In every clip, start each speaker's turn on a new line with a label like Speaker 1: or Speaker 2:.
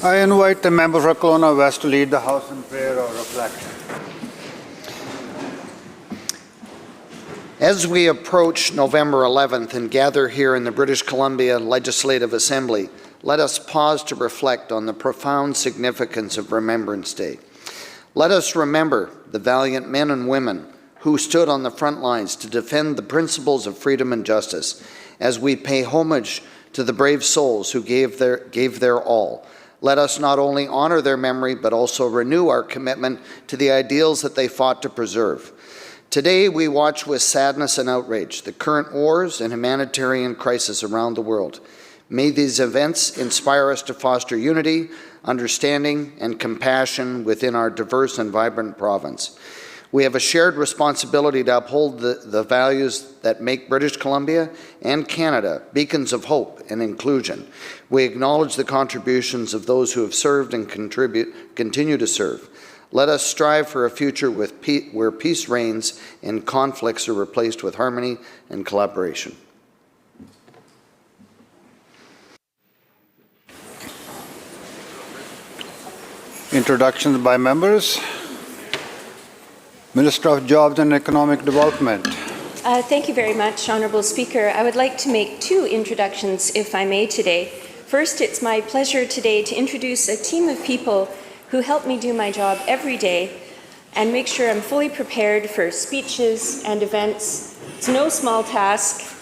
Speaker 1: I invite the member for Kelowna West to lead the House in prayer or reflection.
Speaker 2: As we approach November 11th and gather here in the British Columbia Legislative Assembly, let us pause to reflect on the profound significance of Remembrance Day. Let us remember the valiant men and women who stood on the front lines to defend the principles of freedom and justice, as we pay homage to the brave souls who gave their all. Let us not only honor their memory, but also renew our commitment to the ideals that they fought to preserve. Today, we watch with sadness and outrage the current wars and humanitarian crisis around the world. May these events inspire us to foster unity, understanding, and compassion within our diverse and vibrant province. We have a shared responsibility to uphold the values that make British Columbia and Canada beacons of hope and inclusion. We acknowledge the contributions of those who have served and continue to serve. Let us strive for a future where peace reigns and conflicts are replaced with harmony and collaboration.
Speaker 1: Introductions by members. Minister of Jobs and Economic Development.
Speaker 3: Thank you very much, Honourable Speaker. I would like to make two introductions, if I may, today. First, it's my pleasure today to introduce a team of people who help me do my job every day and make sure I'm fully prepared for speeches and events. It's no small task.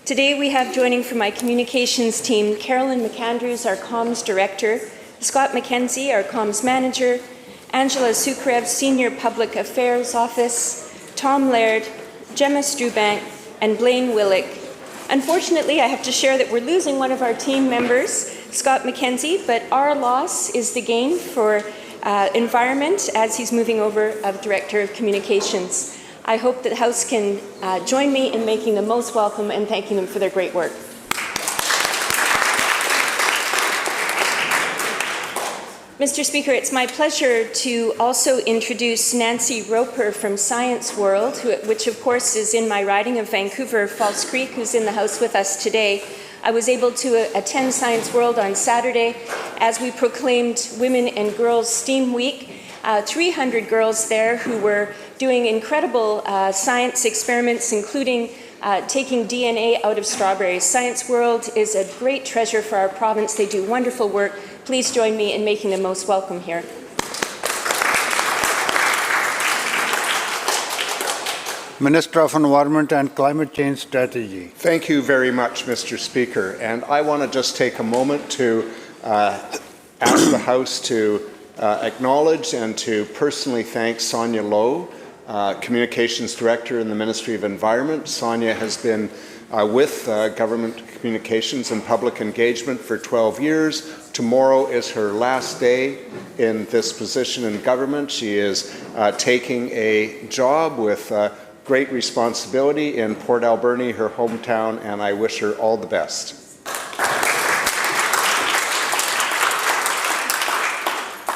Speaker 3: Today we have joining from my communications team, Carolyn McAndrews, our comms director, Scott McKenzie, our comms manager, Angela Sukrev, Senior Public Affairs Office, Tom Laird, Gemma Strubank, and Blaine Willick. Unfortunately, I have to share that we're losing one of our team members, Scott McKenzie, but our loss is the gain for Environment as he's moving over as Director of Communications. I hope that the House can join me in making them most welcome and thanking them for their great work. Mr. Speaker, it's my pleasure to also introduce Nancy Roper from Science World, which of course is in my riding of Vancouver False Creek, who's in the House with us today. I was able to attend Science World on Saturday as we proclaimed Women and Girls STEAM Week. 300 girls there who were doing incredible science experiments, including taking DNA out of strawberries. Science World is a great treasure for our province. They do wonderful work. Please join me in making them most welcome here.
Speaker 1: Minister of Environment and Climate Change Strategy.
Speaker 4: Thank you very much, Mr. Speaker. And I want to just take a moment to ask the House to acknowledge and to personally thank Sonia Lowe, Communications Director in the Ministry of Environment. Sonia has been with Government Communications and Public Engagement for 12 years. Tomorrow is her last day in this position in government. She is taking a job with great responsibility in Port Alberni, her hometown, and I wish her all the best.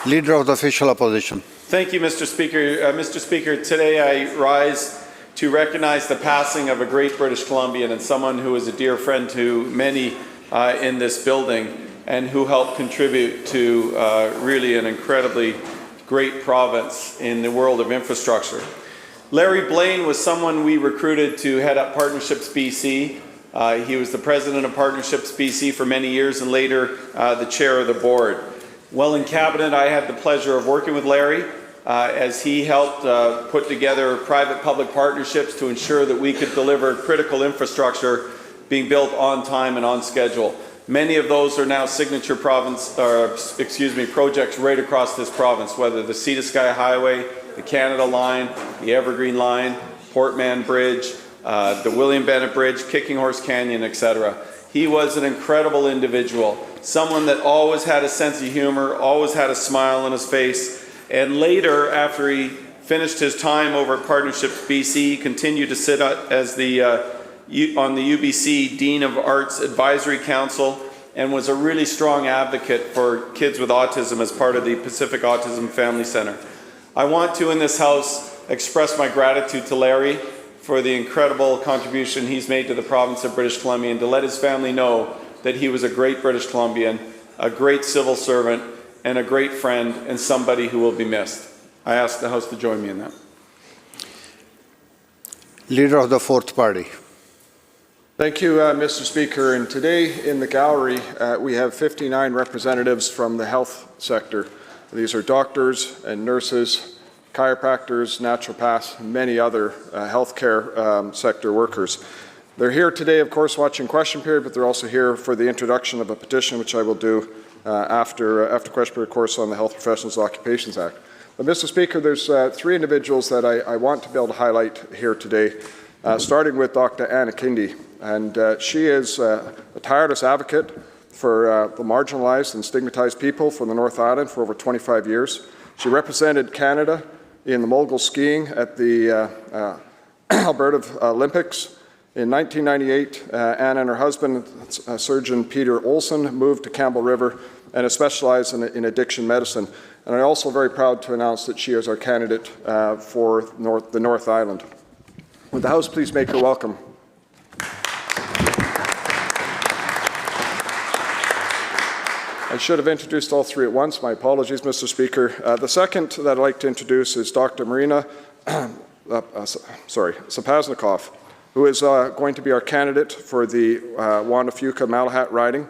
Speaker 1: Leader of the Official Opposition.
Speaker 5: Thank you, Mr. Speaker. Mr. Speaker, today I rise to recognize the passing of a great British Columbian and someone who is a dear friend to many in this building and who helped contribute to really an incredibly great province in the world of infrastructure. Larry Blaine was someone we recruited to head up Partnerships BC. He was the president of Partnerships BC for many years and later the chair of the board. While in cabinet, I had the pleasure of working with Larry as he helped put together private-public partnerships to ensure that we could deliver critical infrastructure being built on time and on schedule. Many of those are now signature projects right across this province, whether the Sea to Sky Highway, the Canada Line, the Evergreen Line, Portman Bridge, the William Bennett Bridge, Kicking Horse Canyon, etc. He was an incredible individual, someone that always had a sense of humor, always had a smile on his face, and later, after he finished his time over at Partnerships BC, he continued to sit as on the UBC Dean of Arts Advisory Council and was a really strong advocate for kids with autism as part of the Pacific Autism Family Centre. I want to, in this House, express my gratitude to Larry for the incredible contribution he's made to the province of British Columbia and to let his family know that he was a great British Columbian, a great civil servant, and a great friend and somebody who will be missed. I ask the House to join me in that.
Speaker 1: Leader of the Fourth Party.
Speaker 6: Thank you, Mr. Speaker. And today in the gallery, we have 59 representatives from the health sector. These are doctors and nurses, chiropractors, naturopaths, and many other healthcare sector workers. They're here today, of course, watching question period, but they're also here for the introduction of a petition, which I will do after question period, of course, on the Health Professionals Occupations Act. But, Mr. Speaker, there's three individuals that I want to be able to highlight here today, starting with Dr. Anna Kindy. And she is a tireless advocate for the marginalized and stigmatized people from the North Island for over 25 years. She represented Canada in the mogul skiing at the Alberta Olympics. In 1998, Anna and her husband, surgeon Peter Olson, moved to Campbell River and has specialized in addiction medicine. And I'm also very proud to announce that she is our candidate for the North Island. Would the House please make her welcome? I should have introduced all three at once. My apologies, Mr. Speaker. The second that I'd like to introduce is Dr. Marina Sapaznikov, who is going to be our candidate for the Wanafuka-Malahat riding.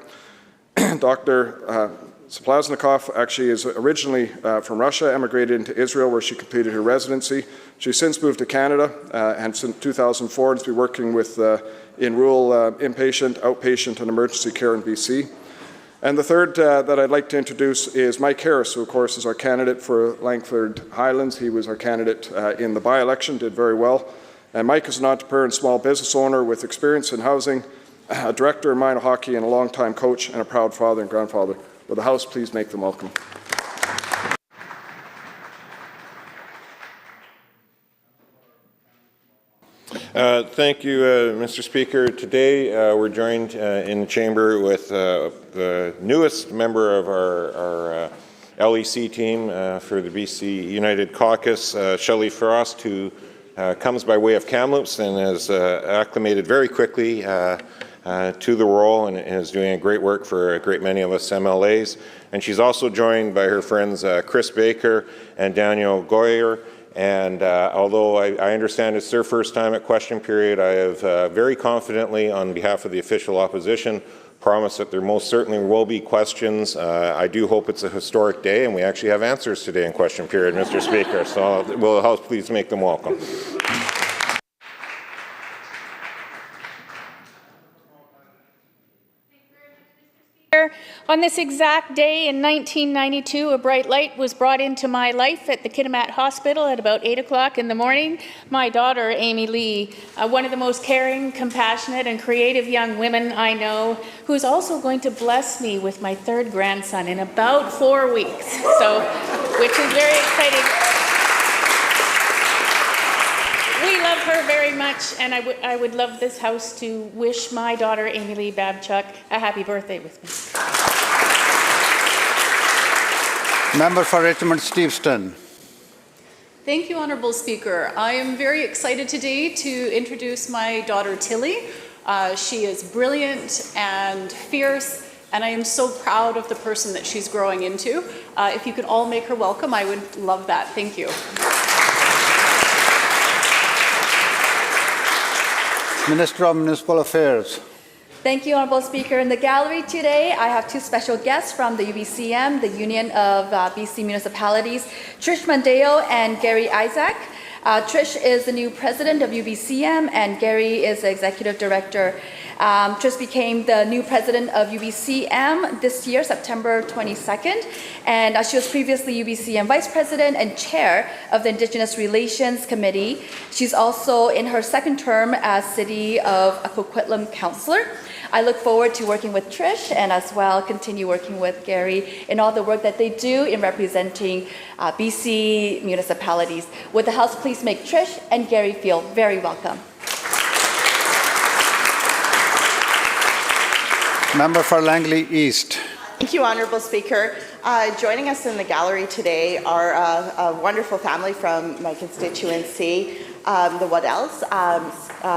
Speaker 6: Dr. Sapaznikov actually is originally from Russia, emigrated into Israel where she completed her residency. She's since moved to Canada and since 2004 has been working with in rural inpatient, outpatient and emergency care in BC. And the third that I'd like to introduce is Mike Harris, who of course is our candidate for Langford Highlands. He was our candidate in the by-election, did very well. And Mike is an entrepreneur and small business owner with experience in housing, a director in minor hockey and a long-time coach and a proud father and grandfather. Will the House please make them welcome?
Speaker 7: Thank you, Mr. Speaker. Today we're joined in the chamber with the newest member of our LEC team for the BC United Caucus, Shelley Frost, who comes by way of Kamloops and has acclimated very quickly to the role and is doing a great work for a great many of us MLAs. And she's also joined by her friends Chris Baker and Daniel Goyer. And although I understand it's their first time at question period, I have very confidently, on behalf of the official opposition, promised that there most certainly will be questions. I do hope it's a historic day and we actually have answers today in question period, Mr. Speaker. So will the House please make them welcome?
Speaker 8: On this exact day in 1992, a bright light was brought into my life at the Kitimat Hospital at about 8 o'clock in the morning. My daughter, Amy Lee, one of the most caring, compassionate, and creative young women I know, who is also going to bless me with my third grandson in about 4 weeks, which is very exciting. We love her very much, and I would love this House to wish my daughter, Amy Lee Babchuk, a happy birthday with me.
Speaker 1: Member for Richmond Steveston.
Speaker 9: Thank you, Honourable Speaker. I am very excited today to introduce my daughter, Tilly. She is brilliant and fierce, and I am so proud of the person that she's growing into. If you could all make her welcome, I would love that. Thank you.
Speaker 1: Minister of Municipal Affairs.
Speaker 10: Thank you, Honourable Speaker. In the gallery today, I have two special guests from the UBCM, the Union of BC Municipalities, Trish Mondeo and Gary Isaac. Trish is the new president of UBCM and Gary is the executive director. Trish became the new president of UBCM this year, September 22nd, and she was previously UBCM vice president and chair of the Indigenous Relations Committee. She's also in her second term as City of Coquitlam councillor. I look forward to working with Trish and as well continue working with Gary in all the work that they do in representing BC municipalities. Would the House please make Trish and Gary feel very welcome?
Speaker 1: Member for Langley East.
Speaker 11: Thank you, Honourable Speaker. Joining us in the gallery today are a wonderful family from my constituency, the Waddells,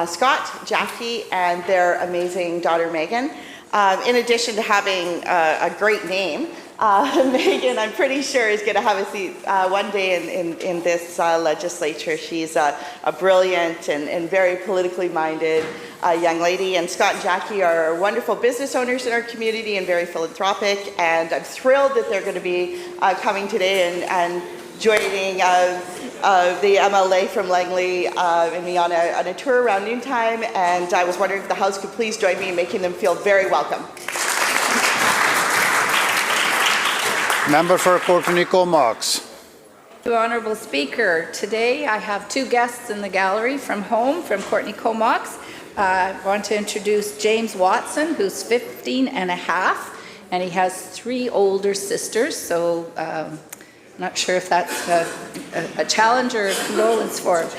Speaker 11: Scott, Jackie, and their amazing daughter, Megan. In addition to having a great name, Megan, I'm pretty sure, is going to have a seat one day in this legislature. She's a brilliant and very politically minded young lady. And Scott and Jackie are wonderful business owners in our community and very philanthropic. And I'm thrilled that they're going to be coming today and joining the MLA from Langley and me on a tour around noontime. And I was wondering if the House could please join me in making them feel very welcome.
Speaker 1: Member for Courtenay Comox.
Speaker 12: Honourable Speaker, today I have two guests in the gallery from home, from Courtenay Comox. I want to introduce James Watson, who's 15 and a half, and he has 3 older sisters, so I'm not sure if that's a challenge or a condolence for him.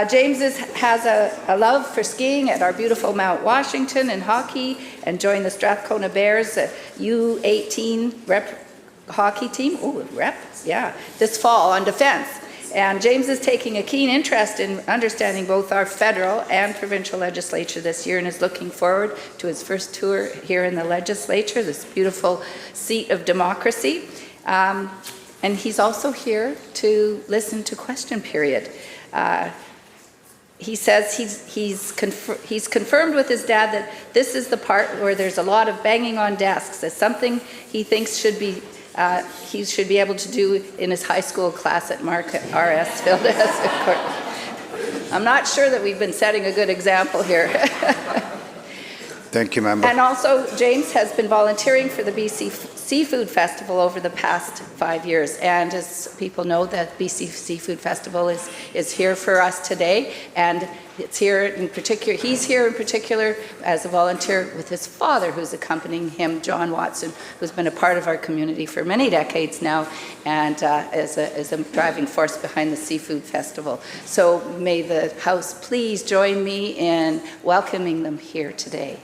Speaker 12: James has a love for skiing at our beautiful Mount Washington and hockey, and joined the Strathcona Bears U18 rep hockey team. Oh, rep, yeah, this fall on defense. And James is taking a keen interest in understanding both our federal and provincial legislature this year, and is looking forward to his first tour here in the legislature, this beautiful seat of democracy. And he's also here to listen to question period. He says he's confirmed with his dad that this is the part where there's a lot of banging on desks. It's something he thinks he should be able to do in his high school class at Mark R.S. Field. I'm not sure that we've been setting a good example here.
Speaker 1: Thank you, Member.
Speaker 12: And also, James has been volunteering for the BC Seafood Festival over the past 5 years. And as people know, the BC Seafood Festival is here for us today. And it's here in particular, he's here in particular as a volunteer with his father, who's accompanying him, John Watson, who's been a part of our community for many decades now, and is a driving force behind the Seafood Festival. So may the House please join me in welcoming them here today.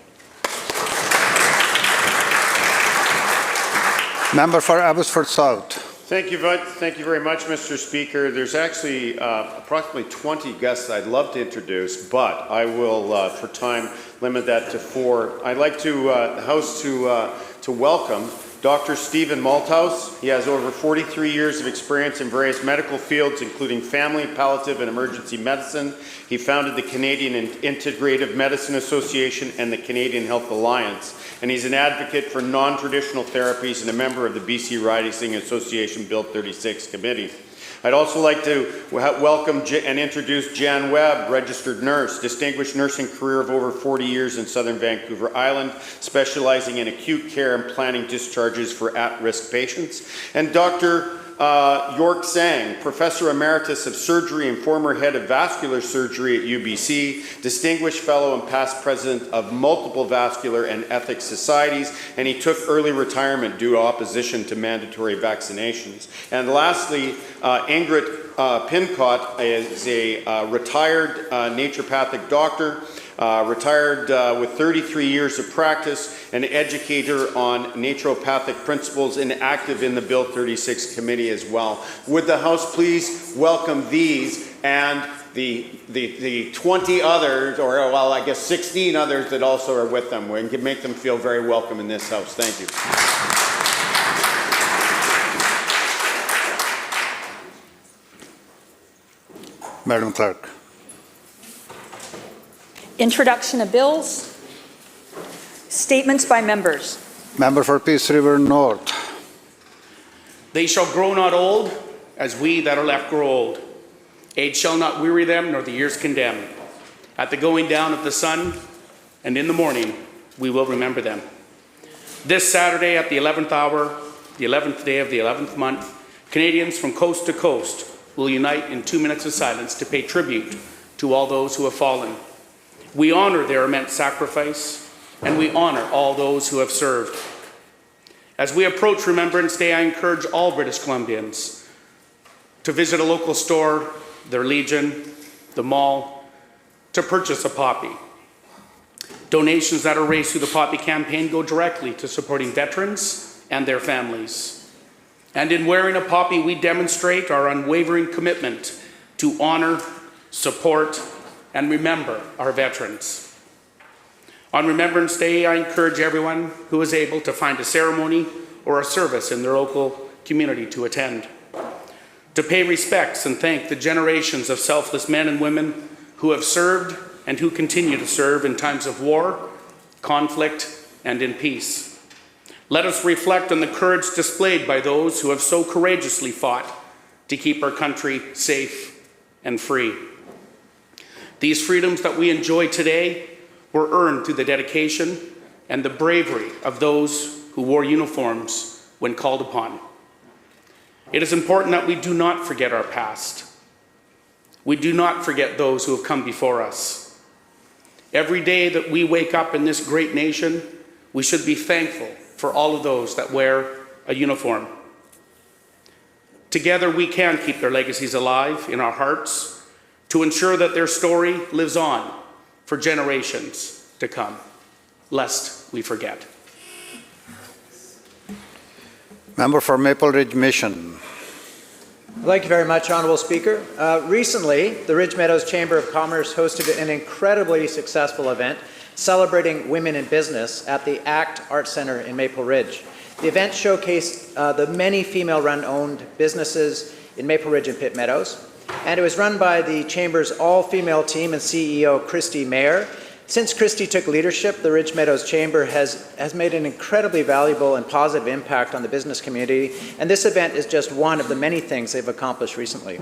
Speaker 1: Member for Abbotsford South.
Speaker 13: Thank you very much, Mr. Speaker. There's actually approximately 20 guests I'd love to introduce, but I will, for time, limit that to 4. I'd like the House to welcome Dr. Stephen Malthouse. He has over 43 years of experience in various medical fields, including family, palliative, and emergency medicine. He founded the Canadian Integrative Medicine Association and the Canadian Health Alliance, and he's an advocate for non-traditional therapies and a member of the BC Riding Association Bill 36 Committee. I'd also like to welcome and introduce Jan Webb, registered nurse, distinguished nursing career of over 40 years in southern Vancouver Island, specializing in acute care and planning discharges for at-risk patients. And Dr. York Sang, Professor Emeritus of Surgery and former Head of Vascular Surgery at UBC, Distinguished Fellow and past President of multiple vascular and ethics societies, and he took early retirement due to opposition to mandatory vaccinations. And lastly, Ingrid Pincott is a retired naturopathic doctor, retired with 33 years of practice, an educator on naturopathic principles, and active in the Bill 36 committee as well. Would the House please welcome these and the 20 others, or well, I guess 16 others that also are with them, and make them feel very welcome in this House. Thank you.
Speaker 1: Madam Clerk.
Speaker 14: Introduction of bills. Statements by members.
Speaker 1: Member for Peace River North.
Speaker 15: They shall grow not old, as we that are left grow old. Age shall not weary them, nor the years condemn. At the going down of the sun, and in the morning, we will remember them. This Saturday at the 11th hour, the 11th day of the 11th month, Canadians from coast to coast will unite in 2 minutes of silence to pay tribute to all those who have fallen. We honor their immense sacrifice, and we honor all those who have served. As we approach Remembrance Day, I encourage all British Columbians to visit a local store, their Legion, the mall, to purchase a poppy. Donations that are raised through the Poppy campaign go directly to supporting veterans and their families. And in wearing a poppy, we demonstrate our unwavering commitment to honor, support, and remember our veterans. On Remembrance Day, I encourage everyone who is able to find a ceremony or a service in their local community to attend. To pay respects and thank the generations of selfless men and women who have served and who continue to serve in times of war, conflict, and in peace. Let us reflect on the courage displayed by those who have so courageously fought to keep our country safe and free. These freedoms that we enjoy today were earned through the dedication and the bravery of those who wore uniforms when called upon. It is important that we do not forget our past. We do not forget those who have come before us. Every day that we wake up in this great nation, we should be thankful for all of those that wear a uniform. Together we can keep their legacies alive in our hearts to ensure that their story lives on for generations to come, lest we forget.
Speaker 1: Member for Maple Ridge Mission.
Speaker 16: Thank you very much, Honourable Speaker. Recently, the Ridge Meadows Chamber of Commerce hosted an incredibly successful event celebrating women in business at the ACT Arts Centre in Maple Ridge. The event showcased the many female-run-owned businesses in Maple Ridge and Pitt Meadows, and it was run by the Chamber's all-female team and CEO, Christy Mayer. Since Christy took leadership, the Ridge Meadows Chamber has made an incredibly valuable and positive impact on the business community, and this event is just one of the many things they've accomplished recently.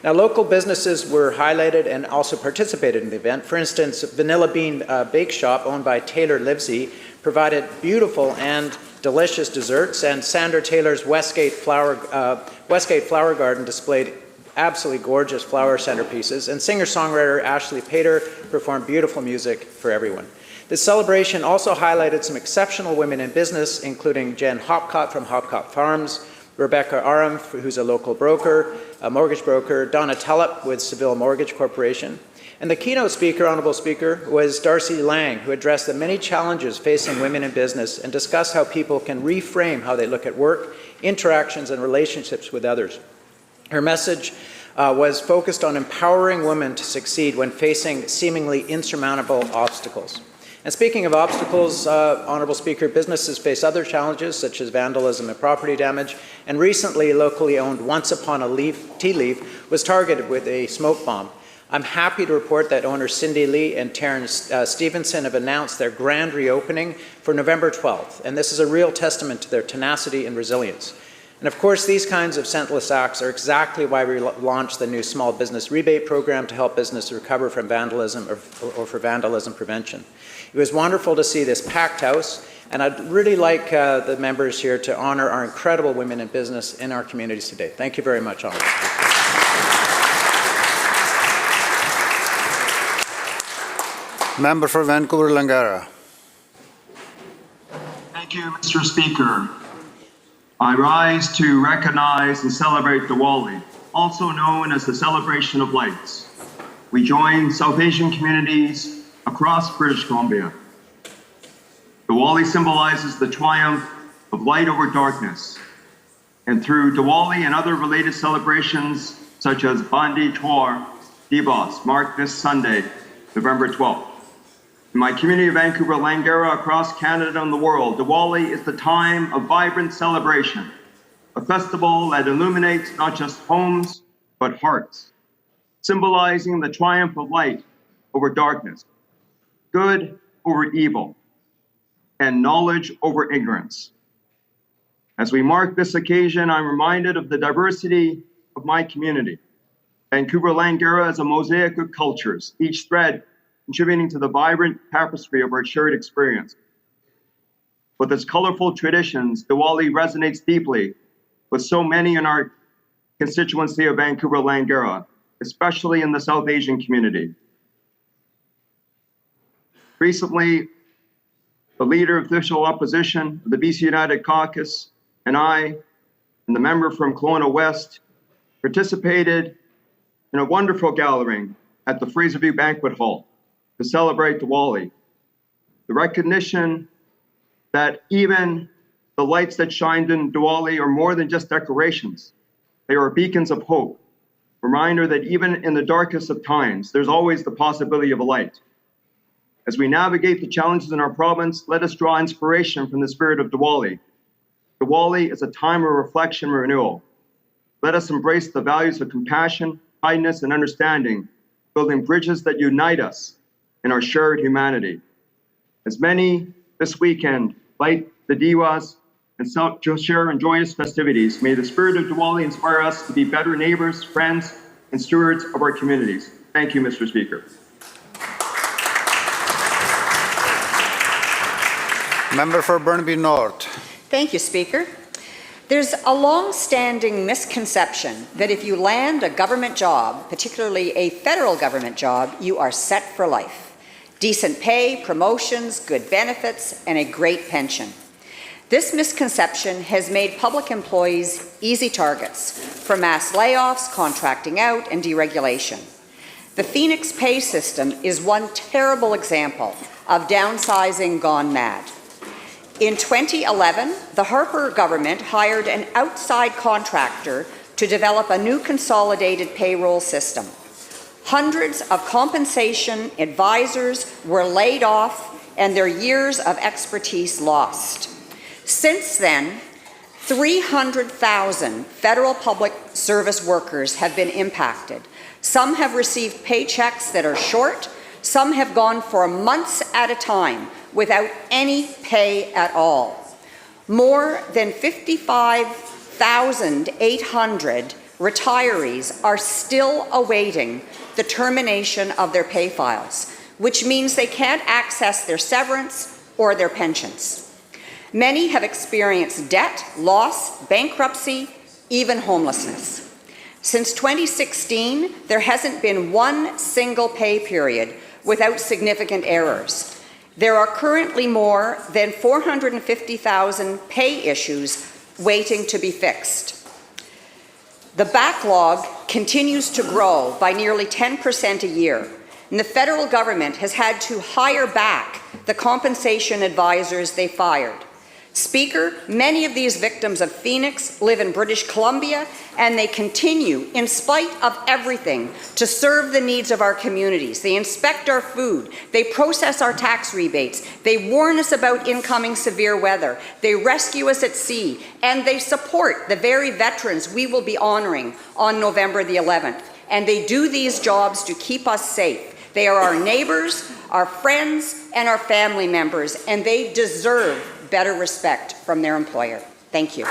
Speaker 16: Now, local businesses were highlighted and also participated in the event. For instance, Vanilla Bean Bake Shop, owned by Taylor Livesey, provided beautiful and delicious desserts, and Sandra Taylor's Westgate Flower Garden displayed absolutely gorgeous flower centerpieces, and singer-songwriter Ashley Pater performed beautiful music for everyone. This celebration also highlighted some exceptional women in business, including Jen Hopcott from Hopcott Farms, Rebecca Aram, who's a local broker, a mortgage broker, Donna Tellup with Seville Mortgage Corporation. And the keynote speaker, Honourable Speaker, was Darcy Lang, who addressed the many challenges facing women in business and discussed how people can reframe how they look at work, interactions, and relationships with others. Her message was focused on empowering women to succeed when facing seemingly insurmountable obstacles. And speaking of obstacles, Honourable Speaker, businesses face other challenges such as vandalism and property damage, and recently locally owned Once Upon a Tea Leaf was targeted with a smoke bomb. I'm happy to report that owners Cindy Lee and Terrence Stevenson have announced their grand reopening for November 12th, and this is a real testament to their tenacity and resilience. And of course, these kinds of senseless acts are exactly why we launched the new small business rebate program to help business recover from vandalism or for vandalism prevention. It was wonderful to see this packed house, and I'd really like the members here to honor our incredible women in business in our communities today. Thank you very much, Honourable Speaker.
Speaker 1: Member for Vancouver-Langara.
Speaker 17: Thank you, Mr. Speaker. I rise to recognize and celebrate Diwali, also known as the Celebration of Lights. We join South Asian communities across British Columbia. Diwali symbolizes the triumph of light over darkness. And through Diwali and other related celebrations, such as Bandi Chhor Divas, mark this Sunday, November 12th. In my community of Vancouver-Langara, across Canada and the world, Diwali is the time of vibrant celebration, a festival that illuminates not just homes, but hearts, symbolizing the triumph of light over darkness, good over evil, and knowledge over ignorance. As we mark this occasion, I'm reminded of the diversity of my community. Vancouver-Langara is a mosaic of cultures, each thread contributing to the vibrant tapestry of our shared experience. With its colorful traditions, Diwali resonates deeply with so many in our constituency of Vancouver-Langara, especially in the South Asian community. Recently, the leader of official opposition of the BC United Caucus and I, and the member from Kelowna West, participated in a wonderful gathering at the Fraserview Banquet Hall to celebrate Diwali. The recognition that even the lights that shined in Diwali are more than just decorations. They are beacons of hope. Reminder that even in the darkest of times, there's always the possibility of a light. As we navigate the challenges in our province, let us draw inspiration from the spirit of Diwali. Diwali is a time of reflection and renewal. Let us embrace the values of compassion, kindness, and understanding, building bridges that unite us in our shared humanity. As many this weekend light the Diwas and share in joyous festivities, may the spirit of Diwali inspire us to be better neighbors, friends, and stewards of our communities. Thank you, Mr. Speaker.
Speaker 1: Member for Burnaby North.
Speaker 14: Thank you, Speaker. There's a long-standing misconception that if you land a government job, particularly a federal government job, you are set for life. Decent pay, promotions, good benefits, and a great pension. This misconception has made public employees easy targets for mass layoffs, contracting out, and deregulation. The Phoenix pay system is one terrible example of downsizing gone mad. In 2011, the Harper government hired an outside contractor to develop a new consolidated payroll system. Hundreds of compensation advisors were laid off and their years of expertise lost. Since then, 300,000 federal public service workers have been impacted. Some have received paychecks that are short, some have gone for months at a time without any pay at all. More than 55,800 retirees are still awaiting the termination of their pay files, which means they can't access their severance or their pensions. Many have experienced debt, loss, bankruptcy, even homelessness. Since 2016, there hasn't been one single pay period without significant errors. There are currently more than 450,000 pay issues waiting to be fixed. The backlog continues to grow by nearly 10% a year, and the federal government has had to hire back the compensation advisors they fired. Speaker, many of these victims of Phoenix live in British Columbia, and they continue, in spite of everything, to serve the needs of our communities. They inspect our food, they process our tax rebates, they warn us about incoming severe weather, they rescue us at sea, and they support the very veterans we will be honoring on November the 11th. And they do these jobs to keep us safe. They are our neighbors, our friends, and our family members, and they deserve better respect from their employer. Thank you.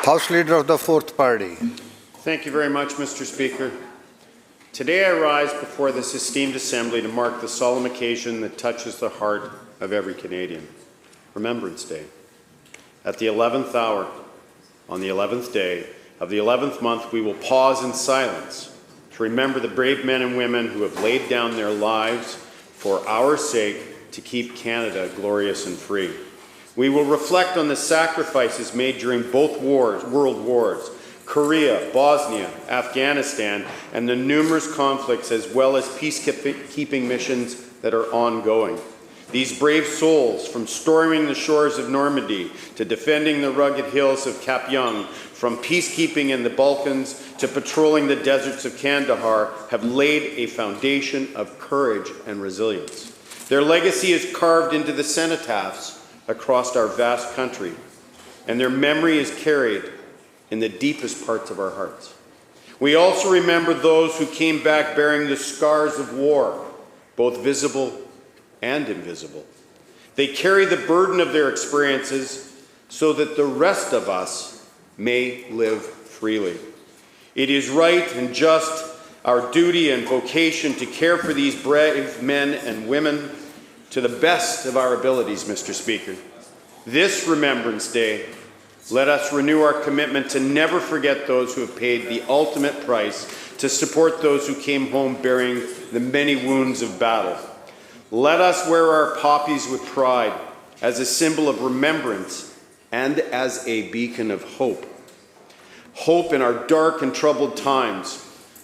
Speaker 1: House Leader of the Fourth Party.
Speaker 13: Thank you very much, Mr. Speaker. Today I rise before this esteemed Assembly to mark the solemn occasion that touches the heart of every Canadian, Remembrance Day. At the 11th hour, on the 11th day of the 11th month, we will pause in silence to remember the brave men and women who have laid down their lives for our sake to keep Canada glorious and free. We will reflect on the sacrifices made during both world wars, Korea, Bosnia, Afghanistan, and the numerous conflicts, as well as peacekeeping missions that are ongoing. These brave souls, from storming the shores of Normandy to defending the rugged hills of Cap Young, from peacekeeping in the Balkans to patrolling the deserts of Kandahar, have laid a foundation of courage and resilience. Their legacy is carved into the cenotaphs across our vast country, and their memory is carried in the deepest parts of our hearts. We also remember those who came back bearing the scars of war, both visible and invisible. They carry the burden of their experiences so that the rest of us may live freely. It is right and just our duty and vocation to care for these brave men and women to the best of our abilities, Mr. Speaker. This Remembrance Day, let us renew our commitment to never forget those who have paid the ultimate price to support those who came home bearing the many wounds of battle. Let us wear our poppies with pride as a symbol of remembrance and as a beacon of hope. Hope in our dark and troubled times.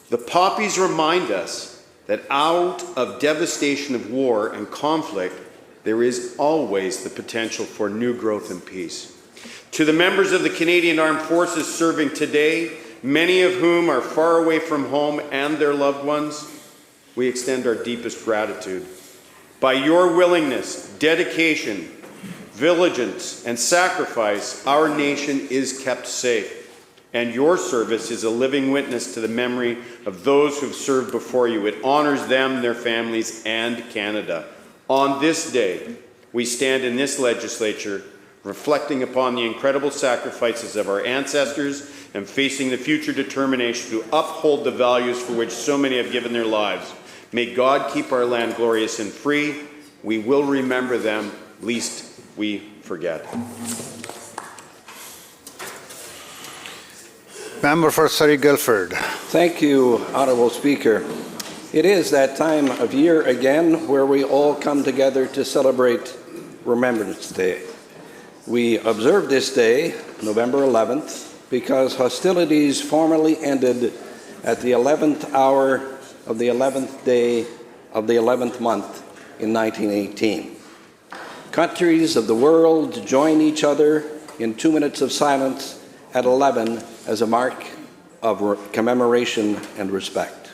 Speaker 13: The poppies remind us that out of devastation of war and conflict, there is always the potential for new growth and peace. To the members of the Canadian Armed Forces serving today, many of whom are far away from home and their loved ones, we extend our deepest gratitude. By your willingness, dedication, diligence, and sacrifice, our nation is kept safe. And your service is a living witness to the memory of those who've served before you. It honors them, their families, and Canada. On this day, we stand in this legislature reflecting upon the incredible sacrifices of our ancestors and facing the future determination to uphold the values for which so many have given their lives. May God keep our land glorious and free. We will remember them, lest we forget.
Speaker 1: Member for Surrey Guildford.
Speaker 18: Thank you, Honourable Speaker. It is that time of year again where we all come together to celebrate Remembrance Day. We observe this day, November 11th, because hostilities formally ended at the 11th hour of the 11th day of the 11th month in 1918. Countries of the world join each other in 2 minutes of silence at 11 as a mark of commemoration and respect.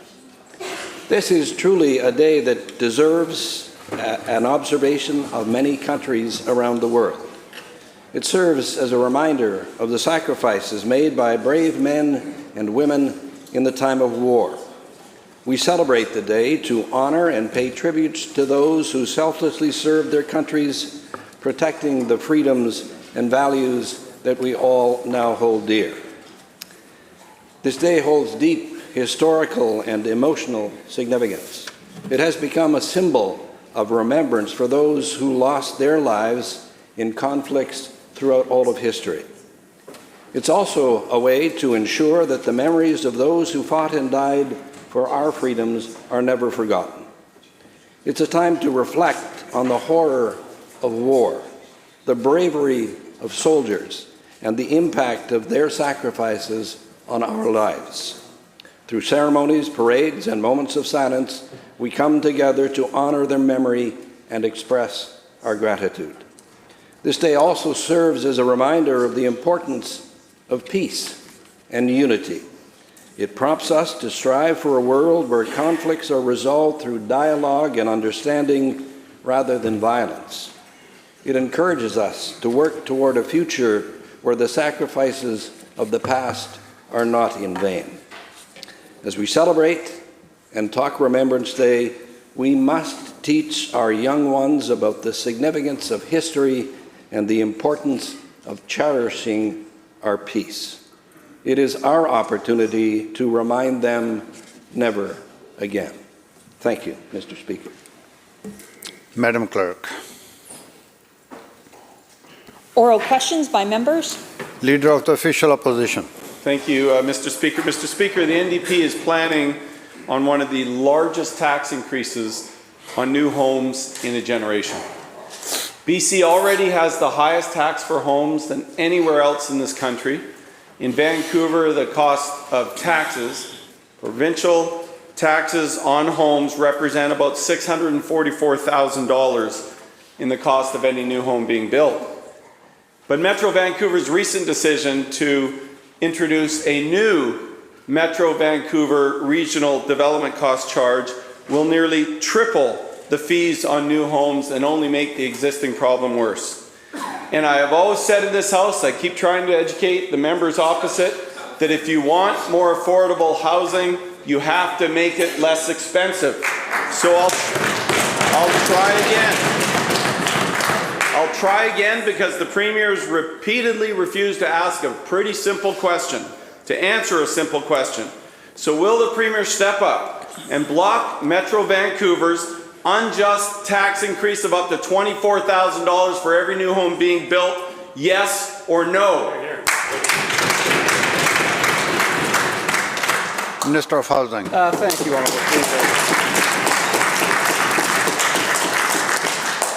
Speaker 18: This is truly a day that deserves an observation of many countries around the world. It serves as a reminder of the sacrifices made by brave men and women in the time of war. We celebrate the day to honor and pay tribute to those who selflessly served their countries, protecting the freedoms and values that we all now hold dear. This day holds deep historical and emotional significance. It has become a symbol of remembrance for those who lost their lives in conflicts throughout all of history. It's also a way to ensure that the memories of those who fought and died for our freedoms are never forgotten. It's a time to reflect on the horror of war, the bravery of soldiers, and the impact of their sacrifices on our lives. Through ceremonies, parades, and moments of silence, we come together to honor their memory and express our gratitude. This day also serves as a reminder of the importance of peace and unity. It prompts us to strive for a world where conflicts are resolved through dialogue and understanding rather than violence. It encourages us to work toward a future where the sacrifices of the past are not in vain. As we celebrate and talk Remembrance Day, we must teach our young ones about the significance of history and the importance of cherishing our peace. It is our opportunity to remind them never again. Thank you, Mr. Speaker.
Speaker 1: Madam Clerk.
Speaker 19: Oral questions by members.
Speaker 1: Leader of the Official Opposition.
Speaker 5: Thank you, Mr. Speaker. Mr. Speaker, the NDP is planning on one of the largest tax increases on new homes in a generation. BC already has the highest tax for homes than anywhere else in this country. In Vancouver, the cost of taxes, provincial taxes on homes, represent about $644,000 in the cost of any new home being built. But Metro Vancouver's recent decision to introduce a new Metro Vancouver regional development cost charge will nearly triple the fees on new homes and only make the existing problem worse. And I have always said in this House, I keep trying to educate the members opposite, that if you want more affordable housing, you have to make it less expensive. So I'll try again. I'll try again because the Premier's repeatedly refused to ask a pretty simple question, to answer a simple question. So will the Premier step up and block Metro Vancouver's unjust tax increase of up to $24,000 for every new home being built? Yes or no?
Speaker 1: Minister of Housing.
Speaker 20: Thank you, Honourable Speaker.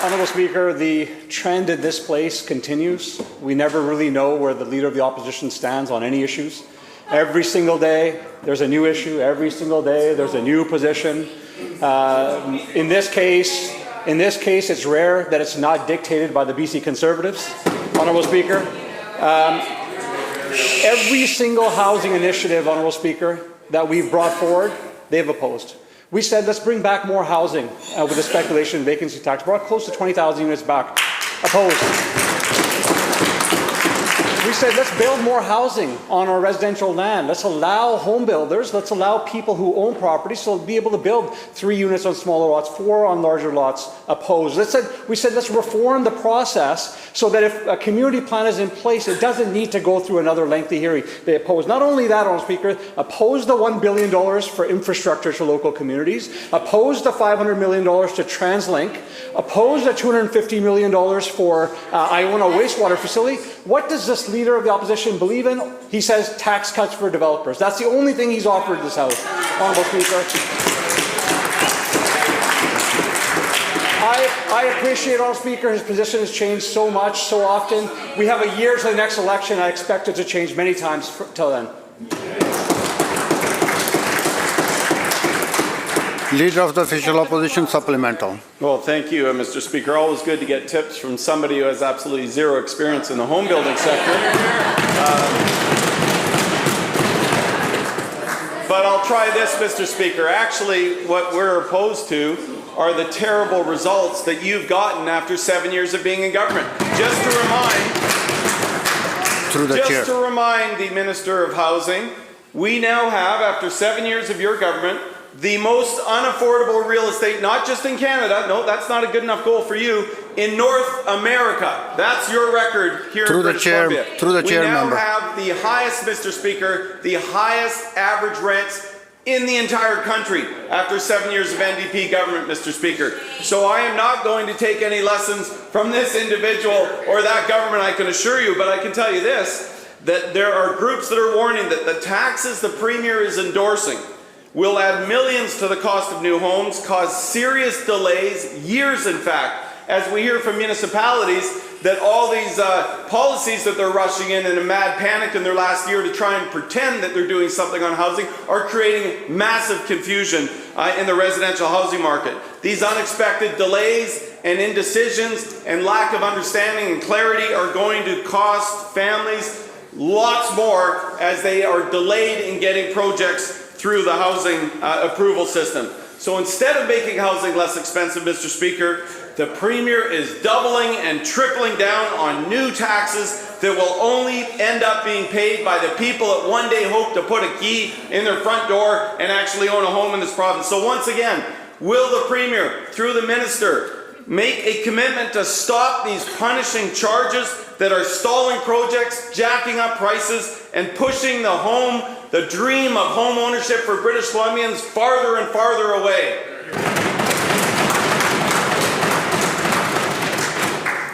Speaker 20: Honourable Speaker, the trend in this place continues. We never really know where the Leader of the Opposition stands on any issues. Every single day, there's a new issue. Every single day, there's a new position. In this case, it's rare that it's not dictated by the BC Conservatives, Honourable Speaker. Every single housing initiative, Honourable Speaker, that we've brought forward, they've opposed. We said, let's bring back more housing with the speculation and vacancy tax. Brought close to 20,000 units back. Opposed. We said, let's build more housing on our residential land. Let's allow home builders, let's allow people who own properties to be able to build 3 units on smaller lots, 4 on larger lots. Opposed. We said, let's reform the process so that if a community plan is in place, it doesn't need to go through another lengthy hearing. They opposed. Not only that, Honourable Speaker, opposed the $1 billion for infrastructure to local communities, opposed the $500 million to TransLink, opposed the $250 million for Iona wastewater facility. What does this leader of the opposition believe in? He says tax cuts for developers. That's the only thing he's offered this House, Honourable Speaker. I appreciate, Honourable Speaker, his position has changed so much, so often. We have a year to the next election. I expect it to change many times till then.
Speaker 1: Leader of the Official Opposition, supplemental.
Speaker 5: Well, thank you, Mr. Speaker. Always good to get tips from somebody who has absolutely zero experience in the home building sector. But I'll try this, Mr. Speaker. Actually, what we're opposed to are the terrible results that you've gotten after 7 years of being in government. Just to remind the Minister of Housing, we now have, after 7 years of your government, the most unaffordable real estate, not just in Canada, no, that's not a good enough goal for you, in North America. That's your record here in British Columbia. We now have the highest, Mr. Speaker, the highest average rents in the entire country after 7 years of NDP government, Mr. Speaker. So I am not going to take any lessons from this individual or that government, I can assure you, but I can tell you this, that there are groups that are warning that the taxes the Premier is endorsing will add millions to the cost of new homes, cause serious delays, years in fact, as we hear from municipalities that all these policies that they're rushing in a mad panic in their last year to try and pretend that they're doing something on housing are creating massive confusion in the residential housing market. These unexpected delays and indecisions and lack of understanding and clarity are going to cost families lots more as they are delayed in getting projects through the housing approval system. So instead of making housing less expensive, Mr. Speaker, the Premier is doubling and tripling down on new taxes that will only end up being paid by the people that one day hope to put a key in their front door and actually own a home in this province. So once again, will the Premier, through the Minister, make a commitment to stop these punishing charges that are stalling projects, jacking up prices, and pushing the dream of home ownership for British Columbians farther and farther away?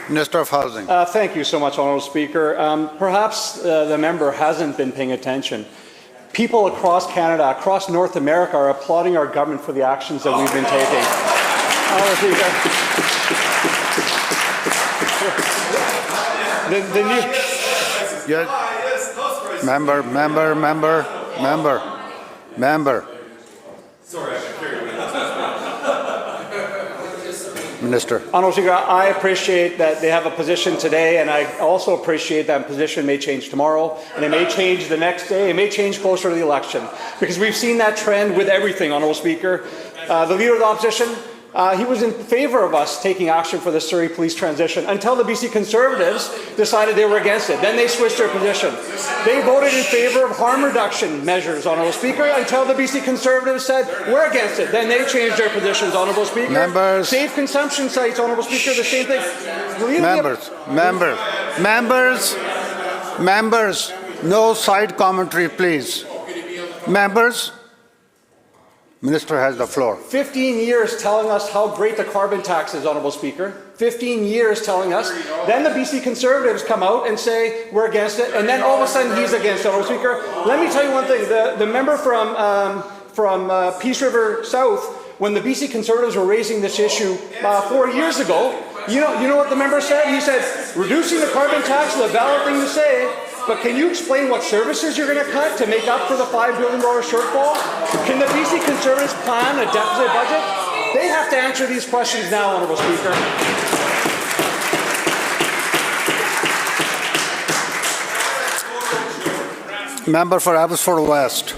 Speaker 1: Minister of Housing.
Speaker 20: Thank you so much, Honourable Speaker. Perhaps the member hasn't been paying attention. People across Canada, across North America are applauding our government for the actions that we've been taking. Honourable
Speaker 1: Speaker. Member.
Speaker 5: Sorry, I carried away.
Speaker 1: Minister.
Speaker 20: Honourable Speaker, I appreciate that they have a position today, and I also appreciate that position may change tomorrow, and it may change the next day, it may change closer to the election, because we've seen that trend with everything, Honourable Speaker. The Leader of the Opposition, he was in favour of us taking action for the Surrey police transition until the BC Conservatives decided they were against it. Then they switched their position. They voted in favour of harm reduction measures, Honourable Speaker, until the BC Conservatives said we're against it. Then they changed their positions, Honourable Speaker.
Speaker 1: Members.
Speaker 20: Safe consumption sites, Honourable Speaker, the same thing.
Speaker 1: Members, no side commentary, please. Members. Minister has the floor.
Speaker 20: 15 years telling us how great the carbon tax is, Honourable Speaker. 15 years telling us. Then the BC Conservatives come out and say we're against it, and then all of a sudden he's against it, Honourable Speaker. Let me tell you one thing. The member from Peace River South, when the BC Conservatives were raising this issue 4 years ago, you know what the member said? He said, reducing the carbon tax is a valid thing to say, but can you explain what services you're going to cut to make up for the $5 billion shortfall? Can the BC Conservatives plan a deficit budget? They have to answer these questions now, Honourable Speaker.
Speaker 1: Member for Abbotsford West.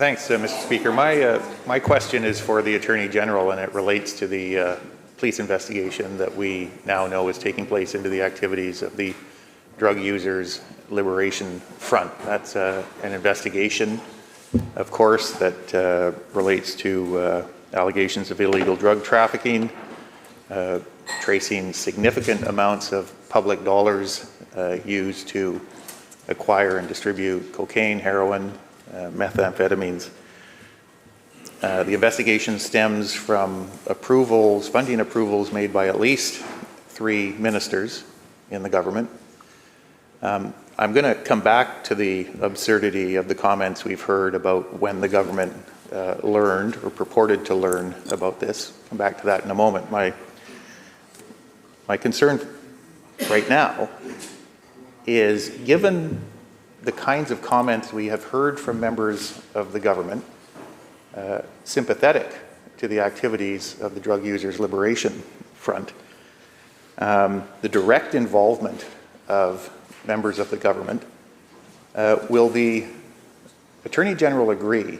Speaker 21: Thanks, Mr. Speaker. My question is for the Attorney General, and it relates to the police investigation that we now know is taking place into the activities of the Drug Users Liberation Front. That's an investigation, of course, that relates to allegations of illegal drug trafficking, tracing significant amounts of public dollars used to acquire and distribute cocaine, heroin, methamphetamines. The investigation stems from approvals, funding approvals made by at least 3 ministers in the government. I'm going to come back to the absurdity of the comments we've heard about when the government learned or purported to learn about this. Come back to that in a moment. My concern right now is, given the kinds of comments we have heard from members of the government sympathetic to the activities of the Drug Users Liberation Front, the direct involvement of members of the government, will the Attorney General agree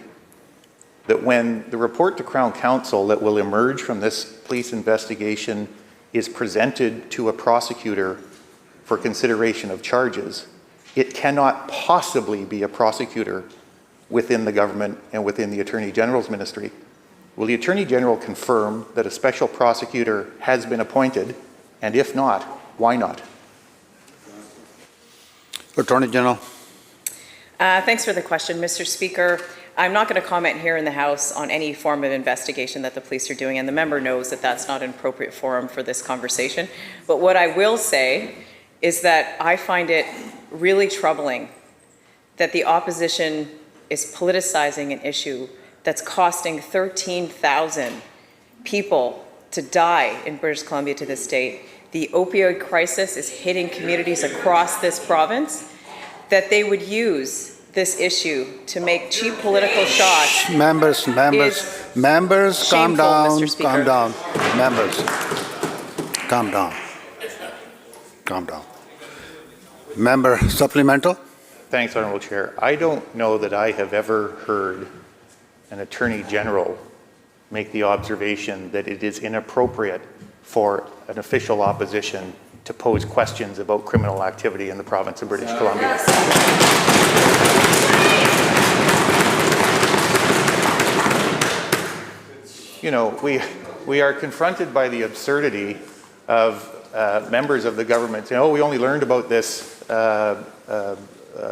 Speaker 21: that when the report to Crown Counsel that will emerge from this police investigation is presented to a prosecutor for consideration of charges, it cannot possibly be a prosecutor within the government and within the Attorney General's ministry? Will the Attorney General confirm that a special prosecutor has been appointed, and if not, why not?
Speaker 1: Attorney General.
Speaker 22: Thanks for the question, Mr. Speaker. I'm not going to comment here in the House on any form of investigation that the police are doing, and the member knows that that's not an appropriate forum for this conversation. But what I will say is that I find it really troubling that the opposition is politicizing an issue that's costing 13,000 people to die in British Columbia to this date. The opioid crisis is hitting communities across this province, that they would use this issue to make cheap political shots.
Speaker 1: Members, calm down, calm down. Members, calm down. Calm down. Member supplemental?
Speaker 21: Thanks, Honourable Chair. I don't know that I have ever heard an Attorney General make the observation that it is inappropriate for an official opposition to pose questions about criminal activity in the province of British Columbia. You know, we are confronted by the absurdity of members of the government saying, oh, we only learned about this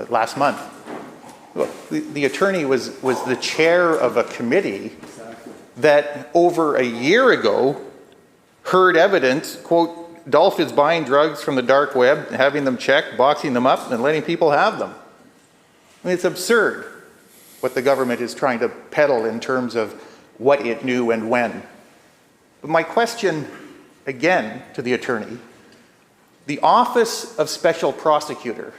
Speaker 21: last month. Look, the attorney was the chair of a committee that over a year ago heard evidence, quote, Dolph is buying drugs from the dark web, having them checked, boxing them up, and letting people have them. I mean, it's absurd what the government is trying to peddle in terms of what it knew and when. But my question, again, to the attorney, the Office of Special Prosecutor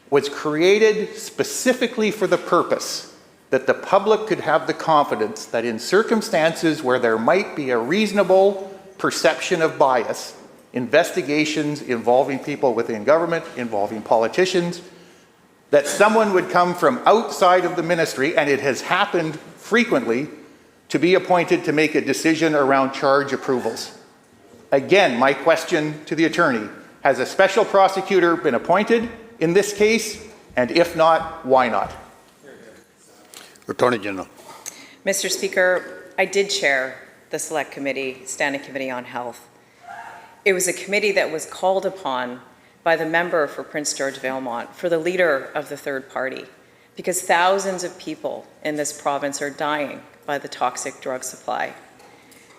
Speaker 21: was created specifically for the purpose that the public could have the confidence that in circumstances where there might be a reasonable perception of bias, investigations involving people within government, involving politicians, that someone would come from outside of the ministry, and it has happened frequently, to be appointed to make a decision around charge approvals. Again, my question to the attorney, has a special prosecutor been appointed in this case? And if not, why not?
Speaker 1: Attorney General.
Speaker 22: Mr. Speaker, I did chair the Select Committee, Standing Committee on Health. It was a committee that was called upon by the member for Prince George Valemount, for the leader of the third party, because thousands of people in this province are dying by the toxic drug supply.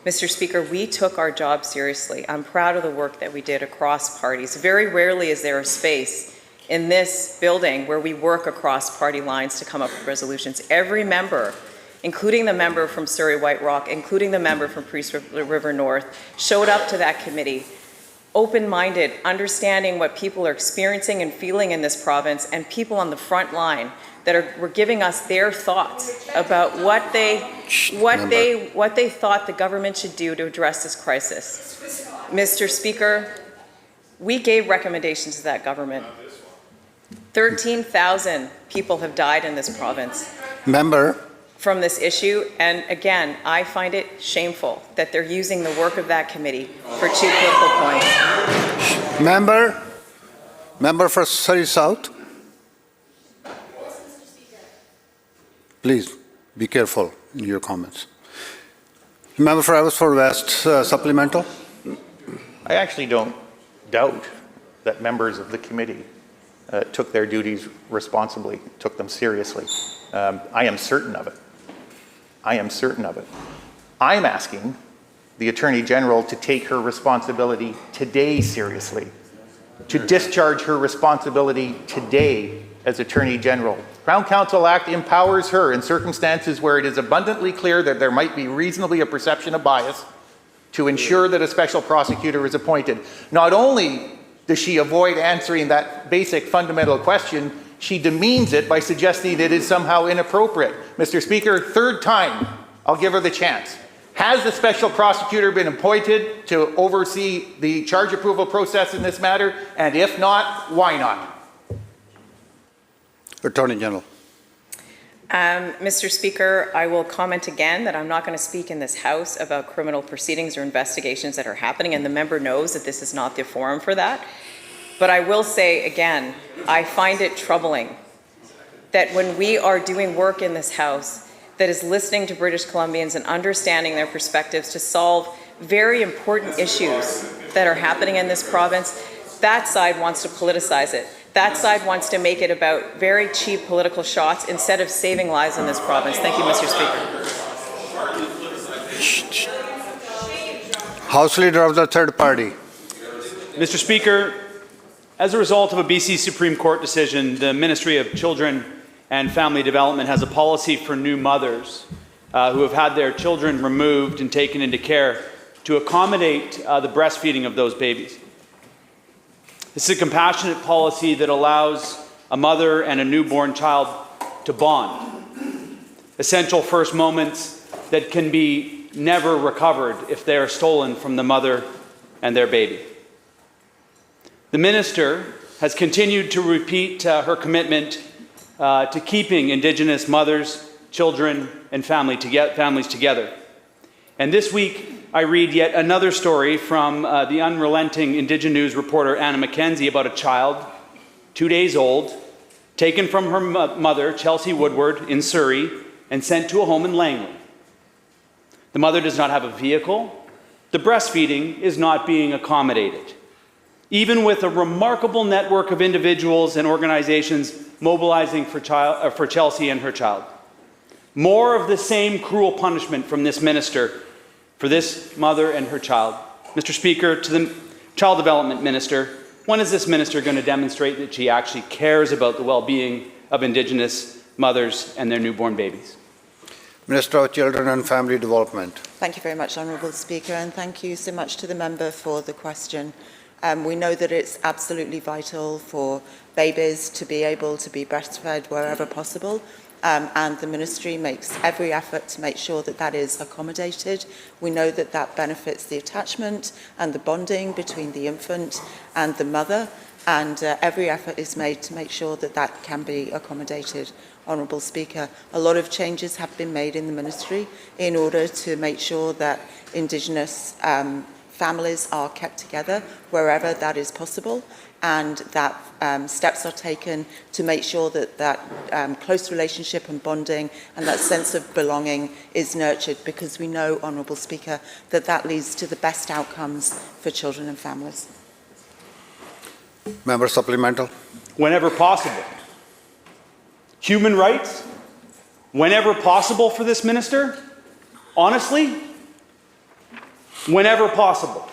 Speaker 22: Mr. Speaker, we took our job seriously. I'm proud of the work that we did across parties. Very rarely is there a space in this building where we work across party lines to come up with resolutions. Every member, including the member from Surrey White Rock, including the member from Priest River North, showed up to that committee, open-minded, understanding what people are experiencing and feeling in this province, and people on the front line that were giving us their thoughts about what they thought the government should do to address this crisis. Mr. Speaker, we gave recommendations to that government. 13,000 people have died in this province.
Speaker 1: Member.
Speaker 22: from this issue. And again, I find it shameful that they're using the work of that committee for cheap political points.
Speaker 1: Member for Surrey South. Please be careful in your comments. Member for Abbotsford West, supplemental.
Speaker 21: I actually don't doubt that members of the committee took their duties responsibly, took them seriously. I am certain of it. I am certain of it. I'm asking the Attorney General to take her responsibility today seriously, to discharge her responsibility today as Attorney General. Crown Counsel Act empowers her in circumstances where it is abundantly clear that there might be reasonably a perception of bias to ensure that a special prosecutor is appointed. Not only does she avoid answering that basic fundamental question, she demeans it by suggesting it is somehow inappropriate. Mr. Speaker, third time, I'll give her the chance. Has the special prosecutor been appointed to oversee the charge approval process in this matter? And if not, why not?
Speaker 1: Attorney General.
Speaker 22: Mr. Speaker, I will comment again that I'm not going to speak in this House about criminal proceedings or investigations that are happening, and the member knows that this is not the forum for that. But I will say again, I find it troubling that when we are doing work in this House that is listening to British Columbians and understanding their perspectives to solve very important issues that are happening in this province, that side wants to politicize it. That side wants to make it about very cheap political shots instead of saving lives in this province. Thank you, Mr.
Speaker 1: Speaker. House Leader of the Third Party.
Speaker 2: Mr. Speaker, as a result of a BC Supreme Court decision, the Ministry of Children and Family Development has a policy for new mothers who have had their children removed and taken into care to accommodate the breastfeeding of those babies. This is a compassionate policy that allows a mother and a newborn child to bond. Essential first moments that can be never recovered if they are stolen from the mother and their baby. The minister has continued to repeat her commitment to keeping Indigenous mothers, children, and families together. And this week, I read yet another story from the unrelenting Indigen News reporter Anna McKenzie about a child, 2 days old, taken from her mother, Chelsea Woodward, in Surrey, and sent to a home in Langley. The mother does not have a vehicle. The breastfeeding is not being accommodated. Even with a remarkable network of individuals and organizations mobilizing for Chelsea and her child. More of the same cruel punishment from this minister for this mother and her child. Mr. Speaker, to the Child Development Minister, when is this minister going to demonstrate that she actually cares about the well-being of Indigenous mothers and their newborn babies?
Speaker 1: Minister of Children and Family Development.
Speaker 11: Thank you very much, Honourable Speaker, and thank you so much to the member for the question. We know that it's absolutely vital for babies to be able to be breastfed wherever possible. And the Ministry makes every effort to make sure that that is accommodated. We know that that benefits the attachment and the bonding between the infant and the mother, and every effort is made to make sure that that can be accommodated. Honourable Speaker, a lot of changes have been made in the Ministry in order to make sure that Indigenous families are kept together wherever that is possible, and that steps are taken to make sure that that close relationship and bonding and that sense of belonging is nurtured, because we know, Honourable Speaker, that that leads to the best outcomes for children and families.
Speaker 1: Member supplemental.
Speaker 2: Whenever possible. Human rights, whenever possible for this minister? Honestly, whenever possible.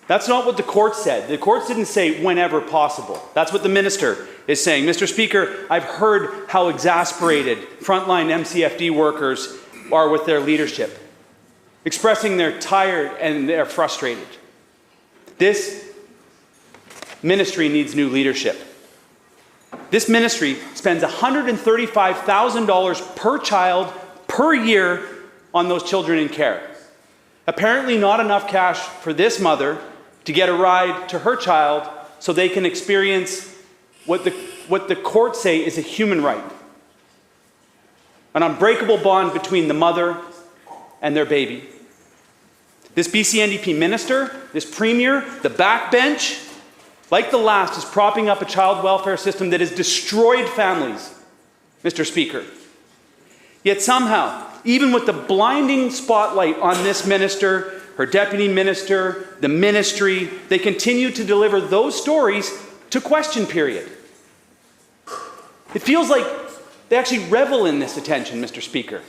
Speaker 2: That's not what the court said. The court didn't say whenever possible. That's what the minister is saying. Mr. Speaker, I've heard how exasperated frontline MCFD workers are with their leadership, expressing they're tired and they're frustrated. This ministry needs new leadership. This ministry spends $135,000 per child per year on those children in care. Apparently not enough cash for this mother to get a ride to her child so they can experience what the courts say is a human right. an unbreakable bond between the mother and their baby. This BC NDP minister, this premier, the backbench, like the last, is propping up a child welfare system that has destroyed families, Mr. Speaker. Yet somehow, even with the blinding spotlight on this minister, her deputy minister, the ministry, they continue to deliver those stories to question period. It feels like they actually revel in this attention, Mr. Speaker.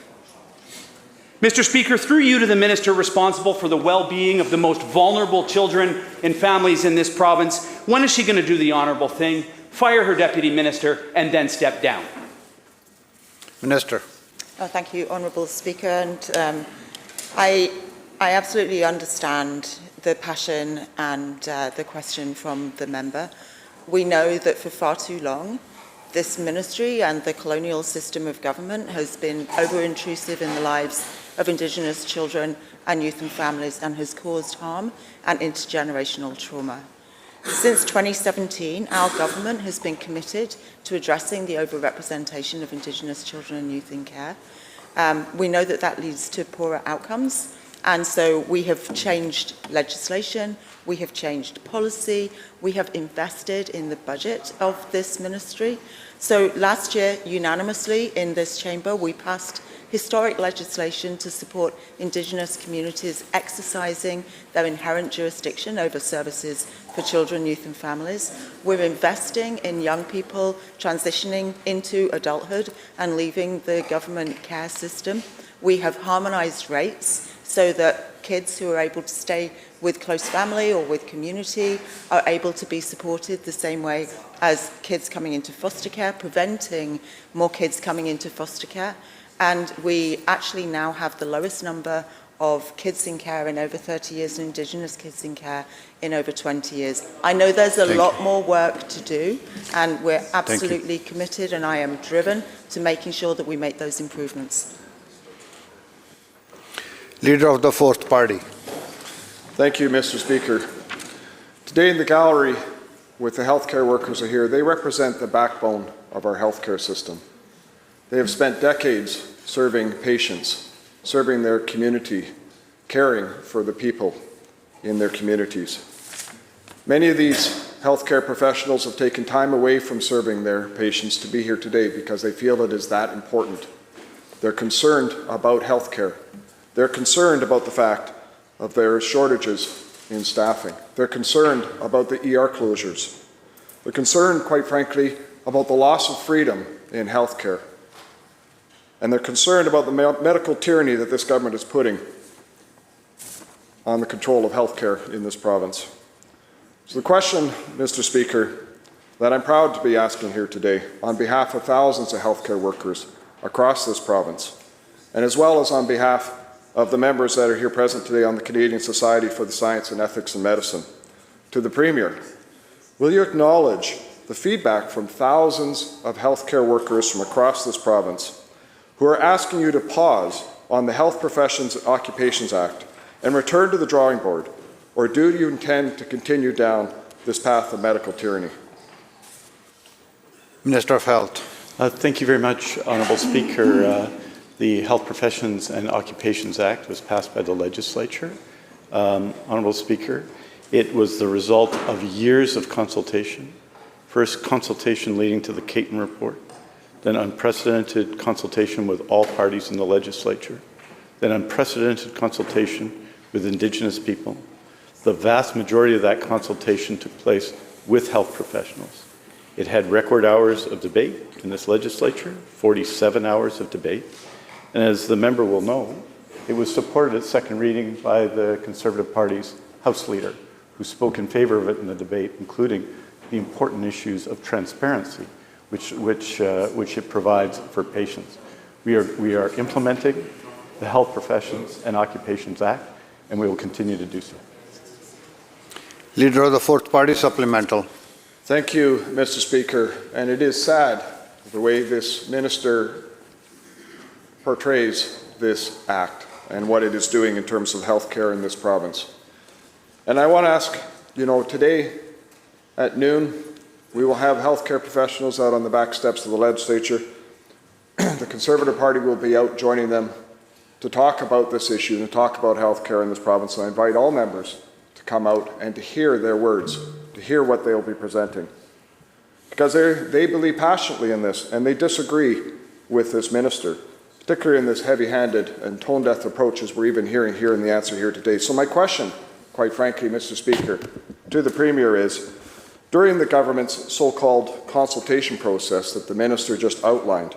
Speaker 2: Mr. Speaker, through you to the minister responsible for the well-being of the most vulnerable children and families in this province, when is she going to do the honourable thing, fire her deputy minister, and then step down?
Speaker 1: Minister.
Speaker 11: Thank you, Honourable Speaker. And I absolutely understand the passion and the question from the member. We know that for far too long, this ministry and the colonial system of government has been over-intrusive in the lives of Indigenous children and youth and families and has caused harm and intergenerational trauma. Since 2017, our government has been committed to addressing the overrepresentation of Indigenous children and youth in care. We know that that leads to poorer outcomes, and so we have changed legislation, we have changed policy, we have invested in the budget of this ministry. So last year, unanimously in this chamber, we passed historic legislation to support Indigenous communities exercising their inherent jurisdiction over services for children, youth and families. We're investing in young people transitioning into adulthood and leaving the government care system. We have harmonised rates so that kids who are able to stay with close family or with community are able to be supported the same way as kids coming into foster care, preventing more kids coming into foster care. And we actually now have the lowest number of kids in care in over 30 years and Indigenous kids in care in over 20 years. I know there's a lot more work to do, and we're absolutely committed, and I am driven to making sure that we make those improvements.
Speaker 1: Leader of the Fourth Party.
Speaker 6: Thank you, Mr. Speaker. Today in the gallery, with the healthcare workers are here, they represent the backbone of our healthcare system. They have spent decades serving patients, serving their community, caring for the people in their communities. Many of these healthcare professionals have taken time away from serving their patients to be here today because they feel it is that important. They're concerned about healthcare. They're concerned about the fact of their shortages in staffing. They're concerned about the ER closures. They're concerned, quite frankly, about the loss of freedom in healthcare. And they're concerned about the medical tyranny that this government is putting on the control of healthcare in this province. So the question, Mr. Speaker, that I'm proud to be asking here today on behalf of thousands of healthcare workers across this province, and as well as on behalf of the members that are here present today on the Canadian Society for the Science and Ethics in Medicine, to the Premier, will you acknowledge the feedback from thousands of healthcare workers from across this province who are asking you to pause on the Health Professions and Occupations Act and return to the drawing board, or do you intend to continue down this path of medical tyranny?
Speaker 1: Minister of Health.
Speaker 3: Thank you very much, Honourable Speaker. The Health Professions and Occupations Act was passed by the Legislature. Honourable Speaker, it was the result of years of consultation. First, consultation leading to the Caton Report, then unprecedented consultation with all parties in the Legislature, then unprecedented consultation with Indigenous people. The vast majority of that consultation took place with health professionals. It had record hours of debate in this Legislature, 47 hours of debate. And as the member will know, it was supported at second reading by the Conservative Party's House Leader, who spoke in favour of it in the debate, including the important issues of transparency, which it provides for patients. We are implementing the Health Professions and Occupations Act, and we will continue to do so.
Speaker 1: Leader of the Fourth Party, supplemental.
Speaker 6: Thank you, Mr. Speaker. And it is sad the way this minister portrays this act and what it is doing in terms of healthcare in this province. And I want to ask, today at noon, we will have healthcare professionals out on the back steps of the Legislature the Conservative Party will be out joining them to talk about this issue and to talk about healthcare in this province. And I invite all members to come out and to hear their words, to hear what they'll be presenting. Because they believe passionately in this, and they disagree with this minister, particularly in this heavy-handed and tone-deaf approach as we're even hearing here in the answer here today. So my question, quite frankly, Mr. Speaker, to the Premier is, during the government's so-called consultation process that the minister just outlined,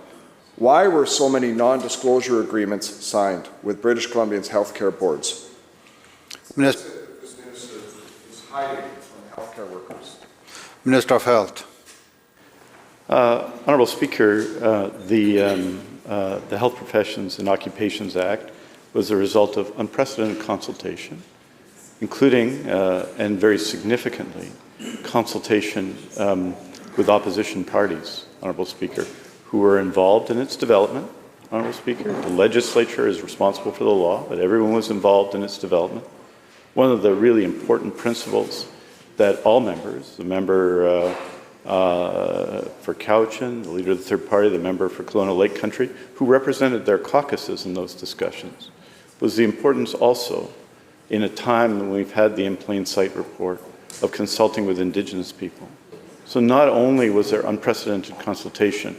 Speaker 6: why were so many non-disclosure agreements signed with British Columbia's healthcare boards?
Speaker 1: Minister.
Speaker 6: This minister is hiding from healthcare workers.
Speaker 1: Minister of Health.
Speaker 3: Honourable Speaker, the Health Professions and Occupations Act was a result of unprecedented consultation, including, and very significantly, consultation with opposition parties, Honourable Speaker, who were involved in its development. Honourable Speaker, the Legislature is responsible for the law, but everyone was involved in its development. One of the really important principles that all members, the member for Cowichan, the leader of the third party, the member for Kelowna Lake Country, who represented their caucuses in those discussions, was the importance also, in a time when we've had the In Plain Sight report, of consulting with Indigenous people. So not only was there unprecedented consultation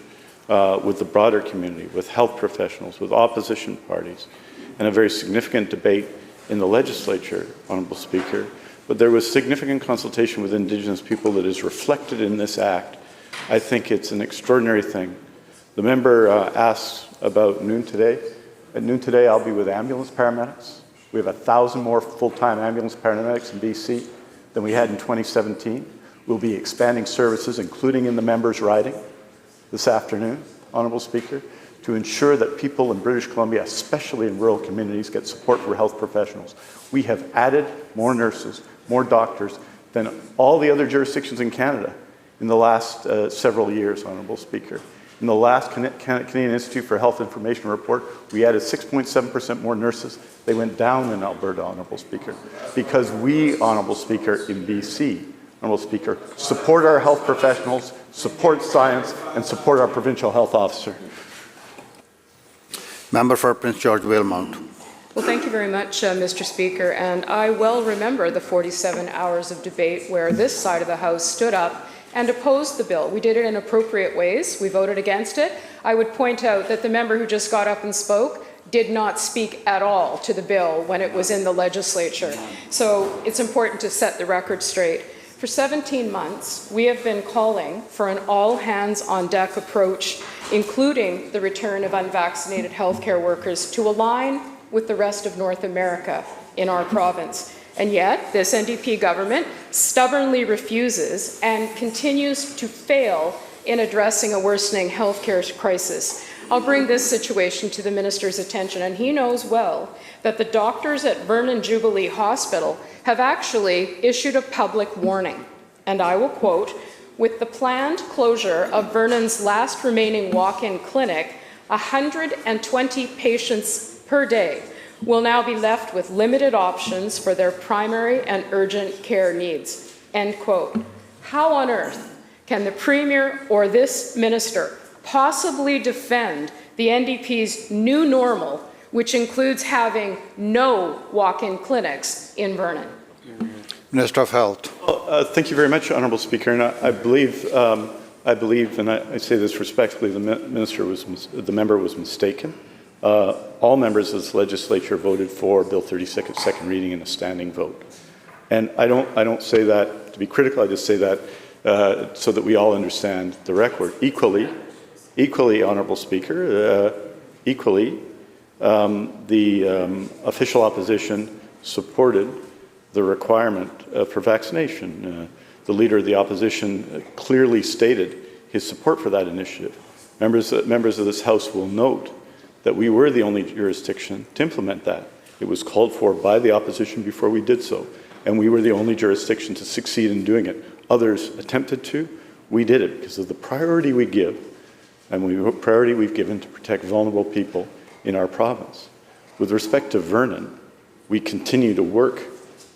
Speaker 3: with the broader community, with health professionals, with opposition parties, and a very significant debate in the Legislature, Honourable Speaker, but there was significant consultation with Indigenous people that is reflected in this Act. I think it's an extraordinary thing. The member asked about noon today. At noon today, I'll be with ambulance paramedics. We have 1,000 more full-time ambulance paramedics in BC than we had in 2017. We'll be expanding services, including in the member's riding, this afternoon, Honourable Speaker, to ensure that people in British Columbia, especially in rural communities, get support for health professionals. We have added more nurses, more doctors than all the other jurisdictions in Canada in the last several years, Honourable Speaker. In the last Canadian Institute for Health Information report, we added 6.7% more nurses. They went down in Alberta, Honourable Speaker, because we, Honourable Speaker, in BC, Honourable Speaker, support our health professionals, support science, and support our provincial health officer.
Speaker 1: Member for Prince George Valemount.
Speaker 4: Well, thank you very much, Mr. Speaker. And I well remember the 47 hours of debate where this side of the House stood up and opposed the bill. We did it in appropriate ways. We voted against it. I would point out that the member who just got up and spoke did not speak at all to the bill when it was in the Legislature. So it's important to set the record straight. For 17 months, we have been calling for an all-hands-on-deck approach, including the return of unvaccinated healthcare workers to align with the rest of North America in our province. And yet, this NDP government stubbornly refuses and continues to fail in addressing a worsening healthcare crisis. I'll bring this situation to the minister's attention, and he knows well that the doctors at Vernon Jubilee Hospital have actually issued a public warning. And I will quote, "With the planned closure of Vernon's last remaining walk-in clinic, 120 patients per day will now be left with limited options for their primary and urgent care needs." End quote. How on earth can the Premier or this minister possibly defend the NDP's new normal, which includes having no walk-in clinics in Vernon?
Speaker 1: Minister of Health.
Speaker 3: Well, thank you very much, Honourable Speaker. And I believe, and I say this respectfully, the member was mistaken. All members of this legislature voted for Bill 36 at second reading in a standing vote. And I don't say that to be critical. I just say that so that we all understand the record. Equally, Honourable Speaker, the official opposition supported the requirement for vaccination. The Leader of the Opposition clearly stated his support for that initiative. Members of this House will note that we were the only jurisdiction to implement that. It was called for by the opposition before we did so, and we were the only jurisdiction to succeed in doing it. Others attempted to. We did it because of the priority we give, and the priority we've given to protect vulnerable people in our province. With respect to Vernon, we continue to work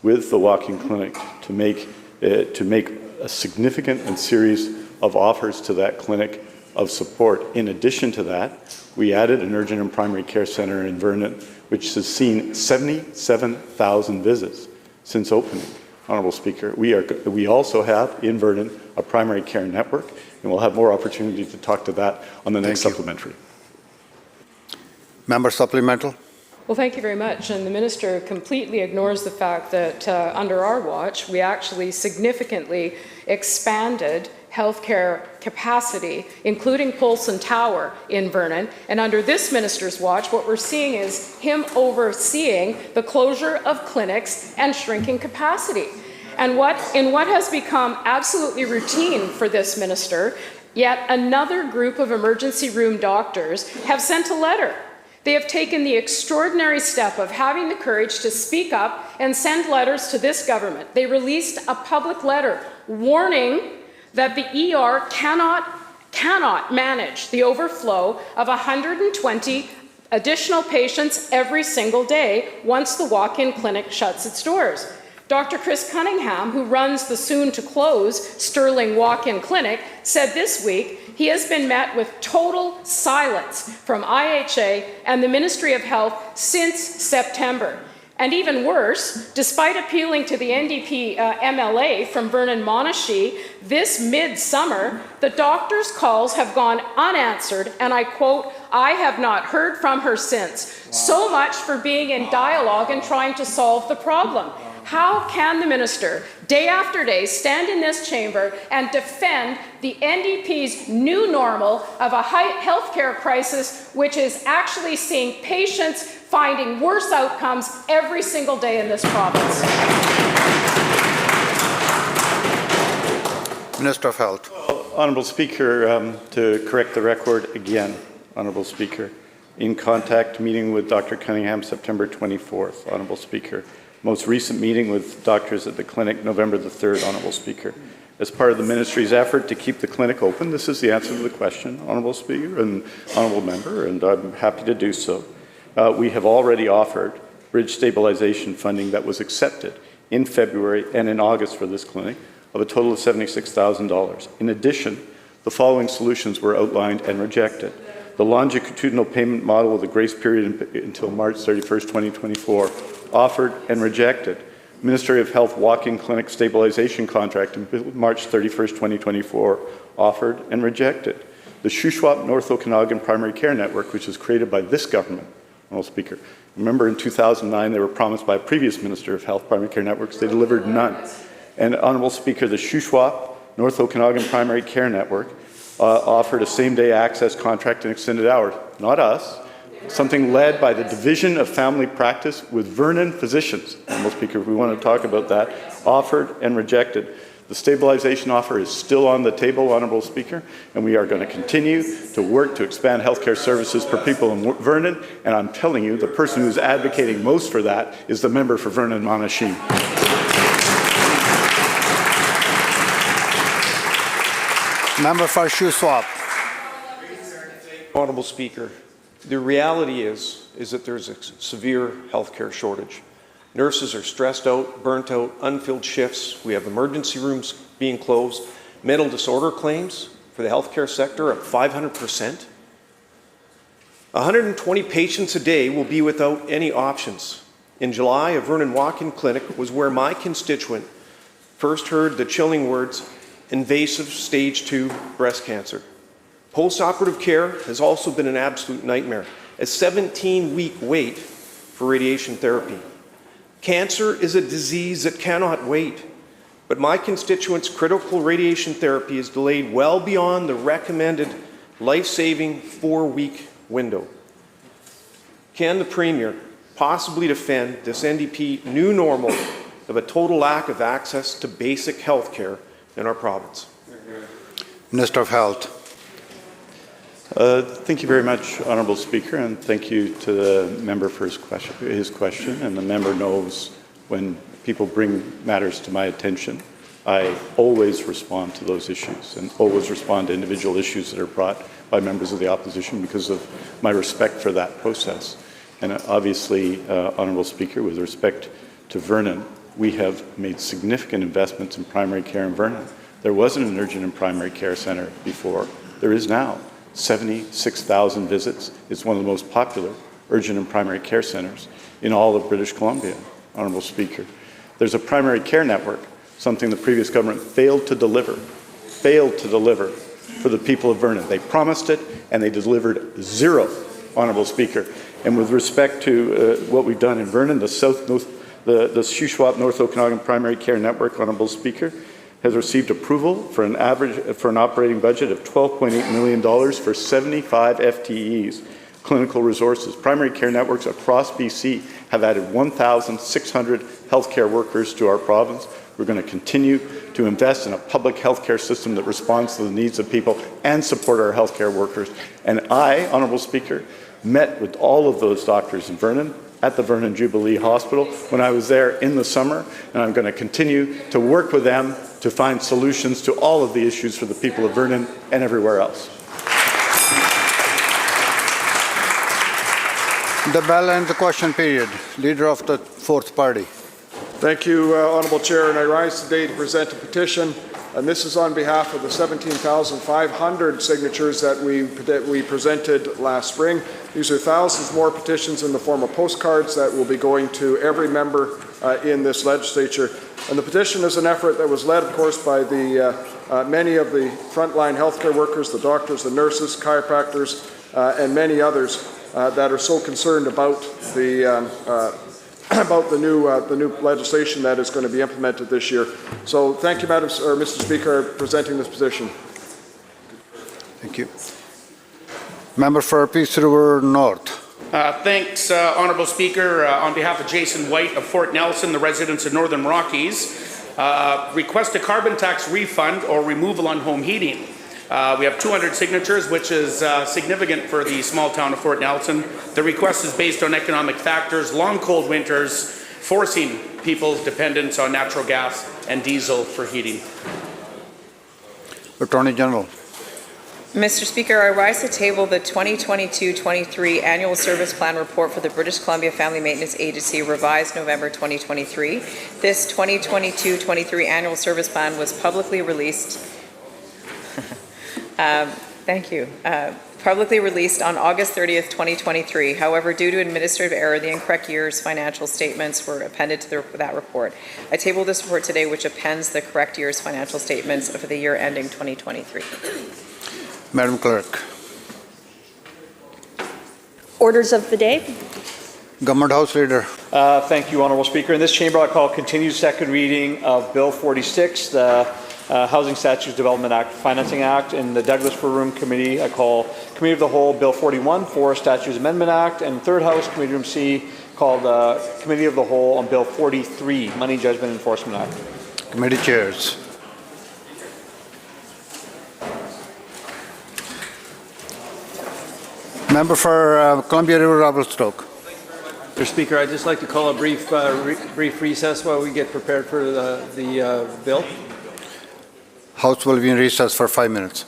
Speaker 3: with the walk-in clinic to make a significant and series of offers to that clinic of support. In addition to that, we added an urgent and primary care center in Vernon, which has seen 77,000 visits since opening. Honourable Speaker, we also have in Vernon a primary care network, and we'll have more opportunity to talk to that on the next supplementary.
Speaker 1: Member supplemental.
Speaker 4: Well, thank you very much. And the minister completely ignores the fact that under our watch, we actually significantly expanded healthcare capacity, including Polson Tower in Vernon. And under this minister's watch, what we're seeing is him overseeing the closure of clinics and shrinking capacity. And in what has become absolutely routine for this minister, yet another group of emergency room doctors have sent a letter. They have taken the extraordinary step of having the courage to speak up and send letters to this government. They released a public letter warning that the ER cannot manage the overflow of 120 additional patients every single day once the walk-in clinic shuts its doors. Dr. Chris Cunningham, who runs the soon-to-close Sterling Walk-In Clinic, said this week he has been met with total silence from IHA and the Ministry of Health since September. And even worse, despite appealing to the NDP MLA from Vernon-Monashee this mid-summer, the doctor's calls have gone unanswered, and I quote, "I have not heard from her since." So much for being in dialogue and trying to solve the problem. How can the minister, day after day, stand in this chamber and defend the NDP's new normal of a healthcare crisis, which is actually seeing patients finding worse outcomes every single day in this province?
Speaker 1: Minister of Health.
Speaker 3: Honourable Speaker, to correct the record again, Honourable Speaker, in contact meeting with Dr. Cunningham September 24th, Honourable Speaker. Most recent meeting with doctors at the clinic November the 3rd, Honourable Speaker. As part of the ministry's effort to keep the clinic open, this is the answer to the question, Honourable Speaker and Honourable Member, and I'm happy to do so. We have already offered bridge stabilization funding that was accepted in February and in August for this clinic of a total of $76,000. In addition, the following solutions were outlined and rejected. The longitudinal payment model with a grace period until March 31st, 2024, offered and rejected. Ministry of Health walk-in clinic stabilization contract until March 31st, 2024, offered and rejected. The Shuswap North Okanagan Primary Care Network, which was created by this government, Honourable Speaker. Remember in 2009 they were promised by a previous Minister of Health primary care networks. They delivered none. And Honourable Speaker, the Shuswap North Okanagan Primary Care Network offered a same-day access contract and extended hours. Not us. Something led by the Division of Family Practice with Vernon physicians. Honourable Speaker, if we want to talk about that, offered and rejected. The stabilization offer is still on the table, Honourable Speaker, and we are going to continue to work to expand healthcare services for people in Vernon, and I'm telling you, the person who's advocating most for that is the member for Vernon-Monashee.
Speaker 1: Member for Shuswap.
Speaker 6: Honourable Speaker, the reality is that there's a severe healthcare shortage. Nurses are stressed out, burnt out, unfilled shifts. We have emergency rooms being closed. Mental disorder claims for the healthcare sector up 500%. 120 patients a day will be without any options. In July, a Vernon walk-in clinic was where my constituent first heard the chilling words, invasive stage 2 breast cancer. Post-operative care has also been an absolute nightmare. A 17-week wait for radiation therapy. Cancer is a disease that cannot wait, but my constituents' critical radiation therapy is delayed well beyond the recommended life-saving 4-week window. Can the Premier possibly defend this NDP new normal of a total lack of access to basic health care in our province?
Speaker 1: Minister of Health.
Speaker 3: Thank you very much, Honourable Speaker, and thank you to the member for his question. And the member knows when people bring matters to my attention, I always respond to those issues and always respond to individual issues that are brought by members of the opposition because of my respect for that process. And obviously, Honourable Speaker, with respect to Vernon, we have made significant investments in primary care in Vernon. There wasn't an urgent and primary care centre before. there is now 76,000 visits. It's one of the most popular urgent and primary care centers in all of British Columbia, Honourable Speaker. There's a primary care network, something the previous government failed to deliver for the people of Vernon. They promised it, and they delivered zero, Honourable Speaker. And with respect to what we've done in Vernon, the Shuswap North Okanagan Primary Care Network, Honourable Speaker, has received approval for an operating budget of $12.8 million for 75 FTEs, clinical resources. Primary care networks across BC have added 1,600 healthcare workers to our province. We're going to continue to invest in a public healthcare system that responds to the needs of people and support our healthcare workers. And I, Honourable Speaker, met with all of those doctors in Vernon at the Vernon Jubilee Hospital when I was there in the summer, and I'm going to continue to work with them to find solutions to all of the issues for the people of Vernon and everywhere else.
Speaker 1: The bell and the question period. Leader of the fourth party.
Speaker 6: Thank you, Honourable Chair, and I rise today to present a petition, and this is on behalf of the 17,500 signatures that we presented last spring. These are thousands more petitions in the form of postcards that will be going to every member in this legislature. And the petition is an effort that was led, of course, by many of the frontline healthcare workers, the doctors, the nurses, chiropractors, and many others that are so concerned about the new legislation that is going to be implemented this year. So thank you, Mr. Speaker, for presenting this position.
Speaker 1: Thank you. Member for Peace River North.
Speaker 15: Thanks, Honourable Speaker. On behalf of Jason White of Fort Nelson, the residents of Northern Rockies, request a carbon tax refund or removal on home heating. We have 200 signatures, which is significant for the small town of Fort Nelson. The request is based on economic factors, long cold winters, forcing people's dependence on natural gas and diesel for heating.
Speaker 1: Attorney General.
Speaker 22: Mr. Speaker, I rise to table the 2022-23 Annual Service Plan Report for the British Columbia Family Maintenance Agency, revised November 2023. This 2022-23 Annual Service Plan was publicly released publicly released on August 30th, 2023. However, due to administrative error, the incorrect year's financial statements were appended to that report. I table this report today, which appends the correct year's financial statements for the year ending 2023.
Speaker 1: Madam Clerk.
Speaker 19: Orders of the day.
Speaker 1: Government House Leader.
Speaker 16: Thank you, Honourable Speaker. In this chamber, I call continued second reading of Bill 46, the Housing Statutes Development Act, Financing Act. In the Douglas Room Committee, I call Committee of the Whole Bill 41, Forest Statutes Amendment Act, and third House, Committee Room C, called Committee of the Whole on Bill 43, Money Judgment Enforcement Act.
Speaker 1: Committee chairs. Member for Columbia River Revelstoke.
Speaker 7: Mr. Speaker, I'd just like to call a brief recess while we get prepared for the bill.
Speaker 1: House will be in recess for 5 minutes.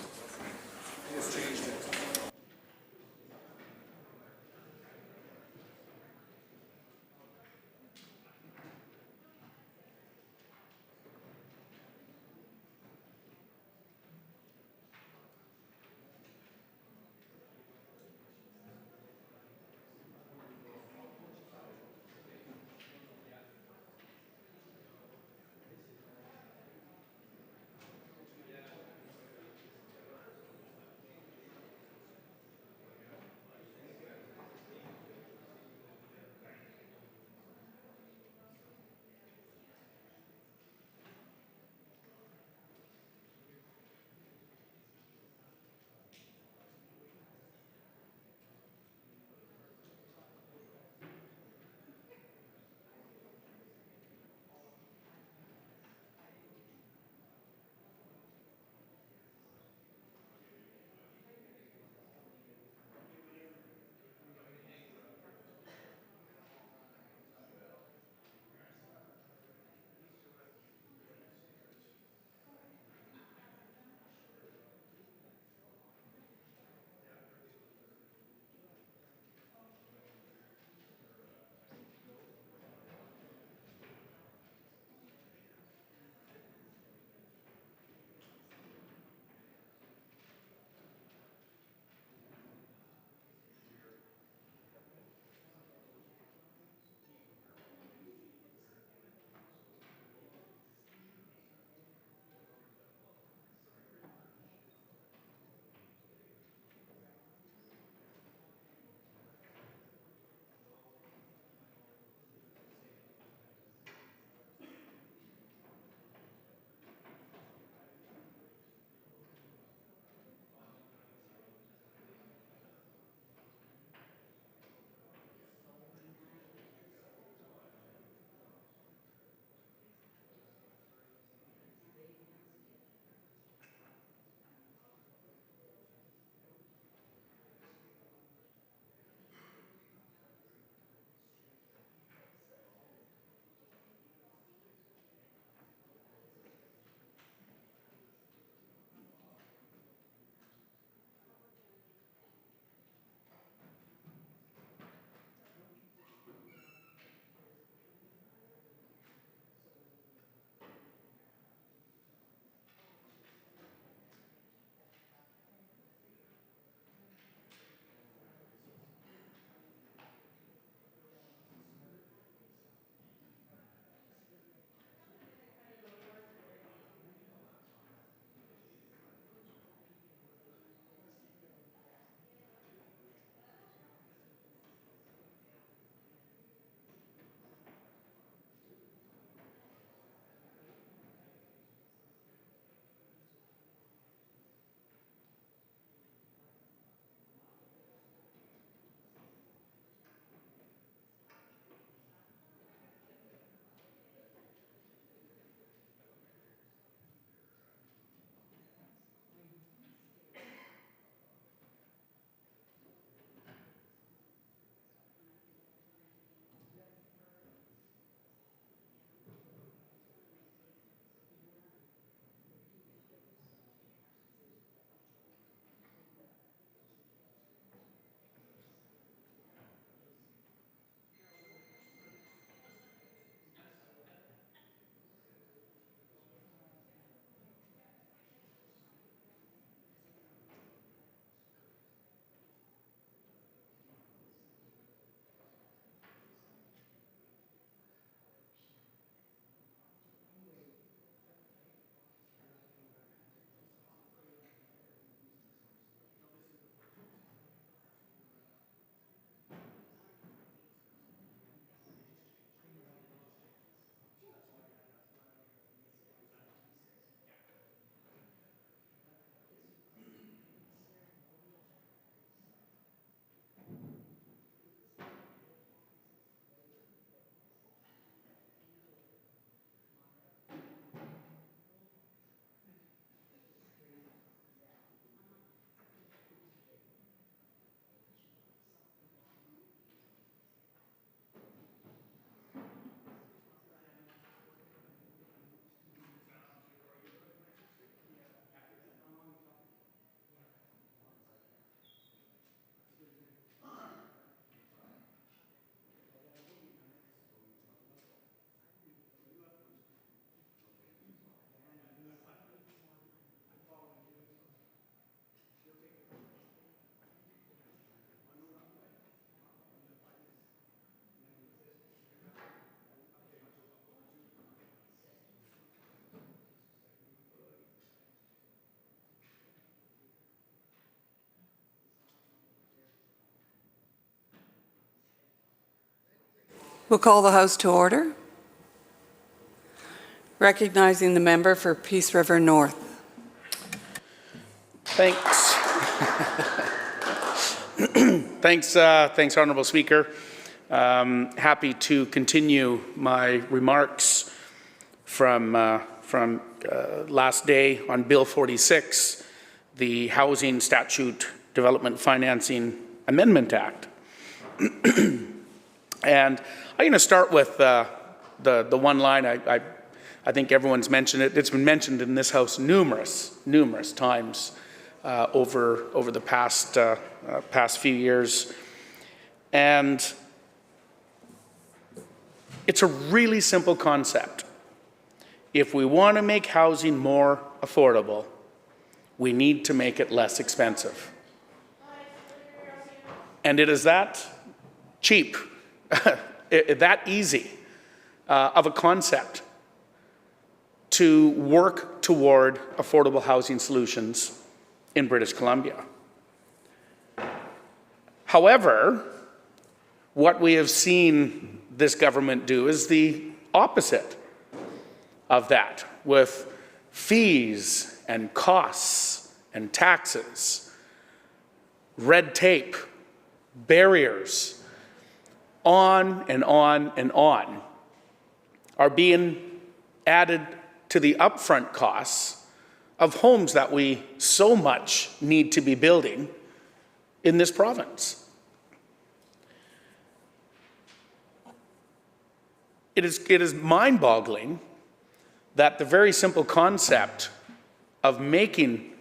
Speaker 8: We'll call the House to order. Recognizing the member for Peace River North.
Speaker 15: Thanks. Thanks, Honourable Speaker. Happy to continue my remarks from last day on Bill 46, the Housing Statute Development Financing Amendment Act. And I'm going to start with the one line I think everyone's mentioned it. It's been mentioned in this House numerous times over the past few years. And it's a really simple concept. If we want to make housing more affordable, we need to make it less expensive. And it is that cheap, that easy of a concept to work toward affordable housing solutions in British Columbia. However, what we have seen this government do is the opposite of that, with fees and costs and taxes, red tape, barriers, on and on and on, are being added to the upfront costs of homes that we so much need to be building in this province. It is mind-boggling that the very simple concept of making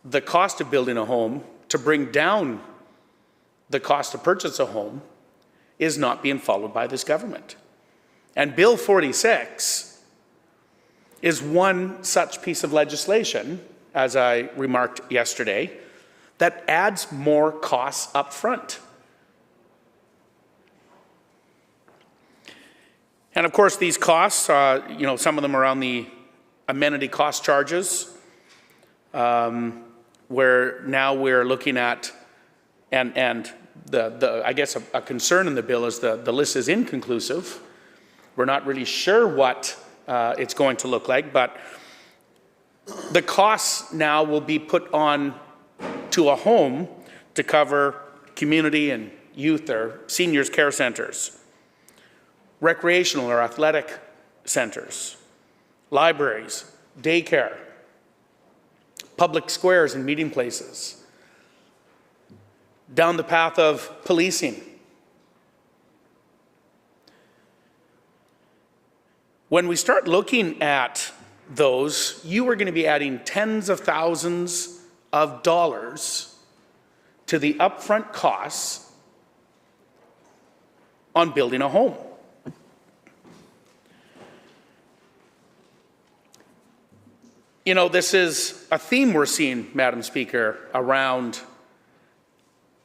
Speaker 15: the cost of building a home to bring down the cost to purchase a home is not being followed by this government. And Bill 46 is one such piece of legislation, as I remarked yesterday, that adds more costs up front. And of course, these costs, some of them are on the amenity cost charges, where now we're looking at, and I guess a concern in the bill is the list is inconclusive. We're not really sure what it's going to look like, but the costs now will be put on to a home to cover community and youth or seniors care centers, recreational or athletic centers, libraries, daycare, public squares and meeting places, down the path of policing. When we start looking at those, you are going to be adding tens of thousands of dollars to the upfront costs on building a home. You know, this is a theme we're seeing, Madam Speaker, around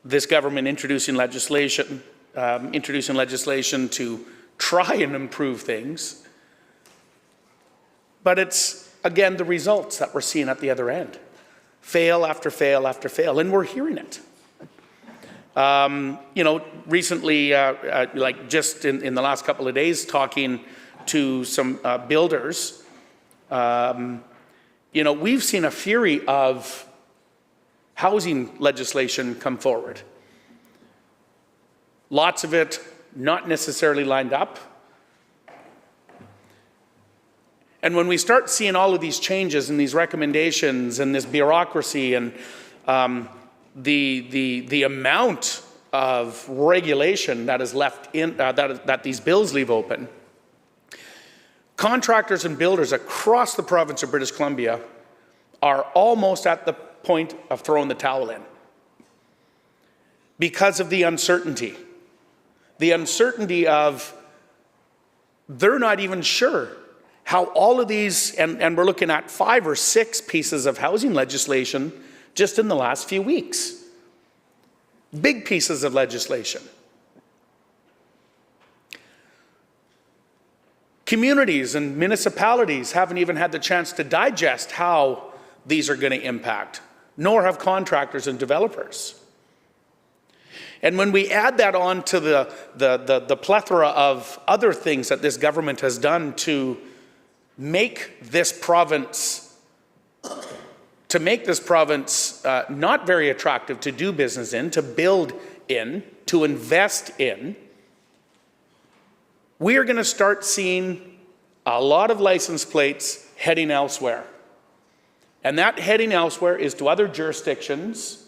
Speaker 15: this government introducing legislation to try and improve things. But it's, again, the results that we're seeing at the other end. Fail after fail after fail, and we're hearing it. Recently, like just in the last couple of days, talking to some builders, we've seen a fury of housing legislation come forward. Lots of it not necessarily lined up. And when we start seeing all of these changes and these recommendations and this bureaucracy and the amount of regulation that is left in that these bills leave open, contractors and builders across the province of British Columbia are almost at the point of throwing the towel in because of the uncertainty. The uncertainty of they're not even sure how all of these, and we're looking at 5 or 6 pieces of housing legislation just in the last few weeks. Big pieces of legislation. Communities and municipalities haven't even had the chance to digest how these are going to impact, nor have contractors and developers. And when we add that on to the plethora of other things that this government has done to make this province not very attractive to do business in, to build in, to invest in, we are going to start seeing a lot of license plates heading elsewhere. And that heading elsewhere is to other jurisdictions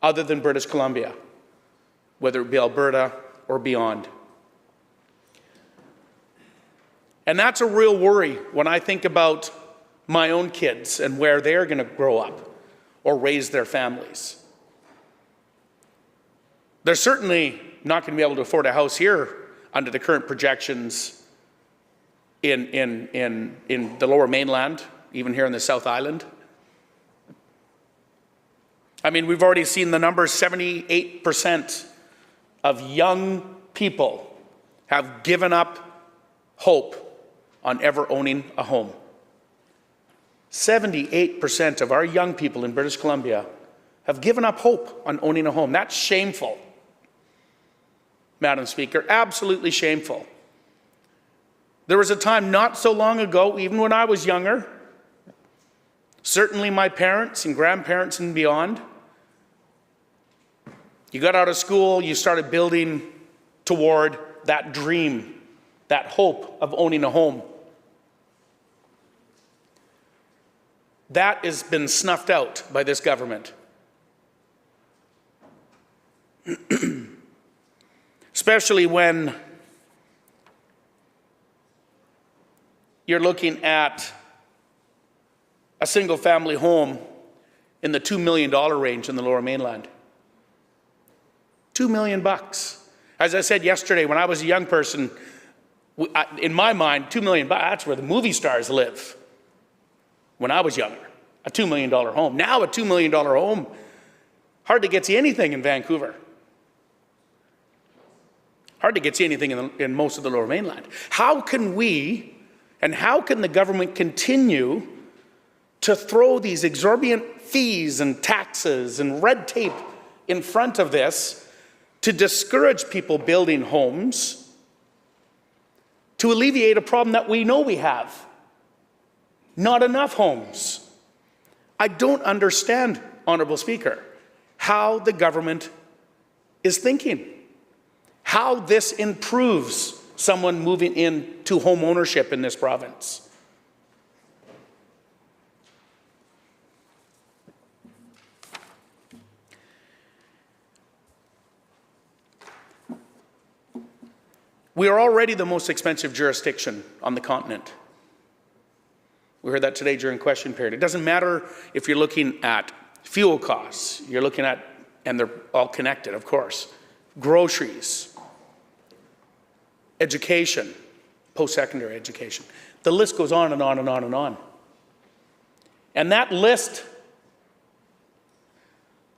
Speaker 15: other than British Columbia, whether it be Alberta or beyond. And that's a real worry when I think about my own kids and where they're going to grow up or raise their families. They're certainly not going to be able to afford a house here under the current projections in the Lower Mainland, even here in the South Island. I mean, we've already seen the numbers. 78% of young people have given up hope on ever owning a home. 78% of our young people in British Columbia have given up hope on owning a home. That's shameful, Madam Speaker, absolutely shameful. There was a time not so long ago, even when I was younger, certainly my parents and grandparents and beyond, you got out of school, you started building toward that dream, that hope of owning a home. That has been snuffed out by this government. Especially when you're looking at a single-family home in the $2 million range in the Lower Mainland. $2 million. As I said yesterday, when I was a young person, in my mind, $2 million, that's where the movie stars live. When I was younger, a $2 million home. Now a $2 million home, hard to get you anything in Vancouver. Hard to get you anything in most of the Lower Mainland. How can we, and how can the government continue to throw these exorbitant fees and taxes and red tape in front of this to discourage people building homes to alleviate a problem that we know we have? Not enough homes. I don't understand, Honourable Speaker, how the government is thinking, how this improves someone moving into home ownership in this province. We are already the most expensive jurisdiction on the continent. We heard that today during question period. It doesn't matter if you're looking at fuel costs, you're looking at, and they're all connected, of course, groceries, education, post-secondary education. The list goes on and on and on and on. And that list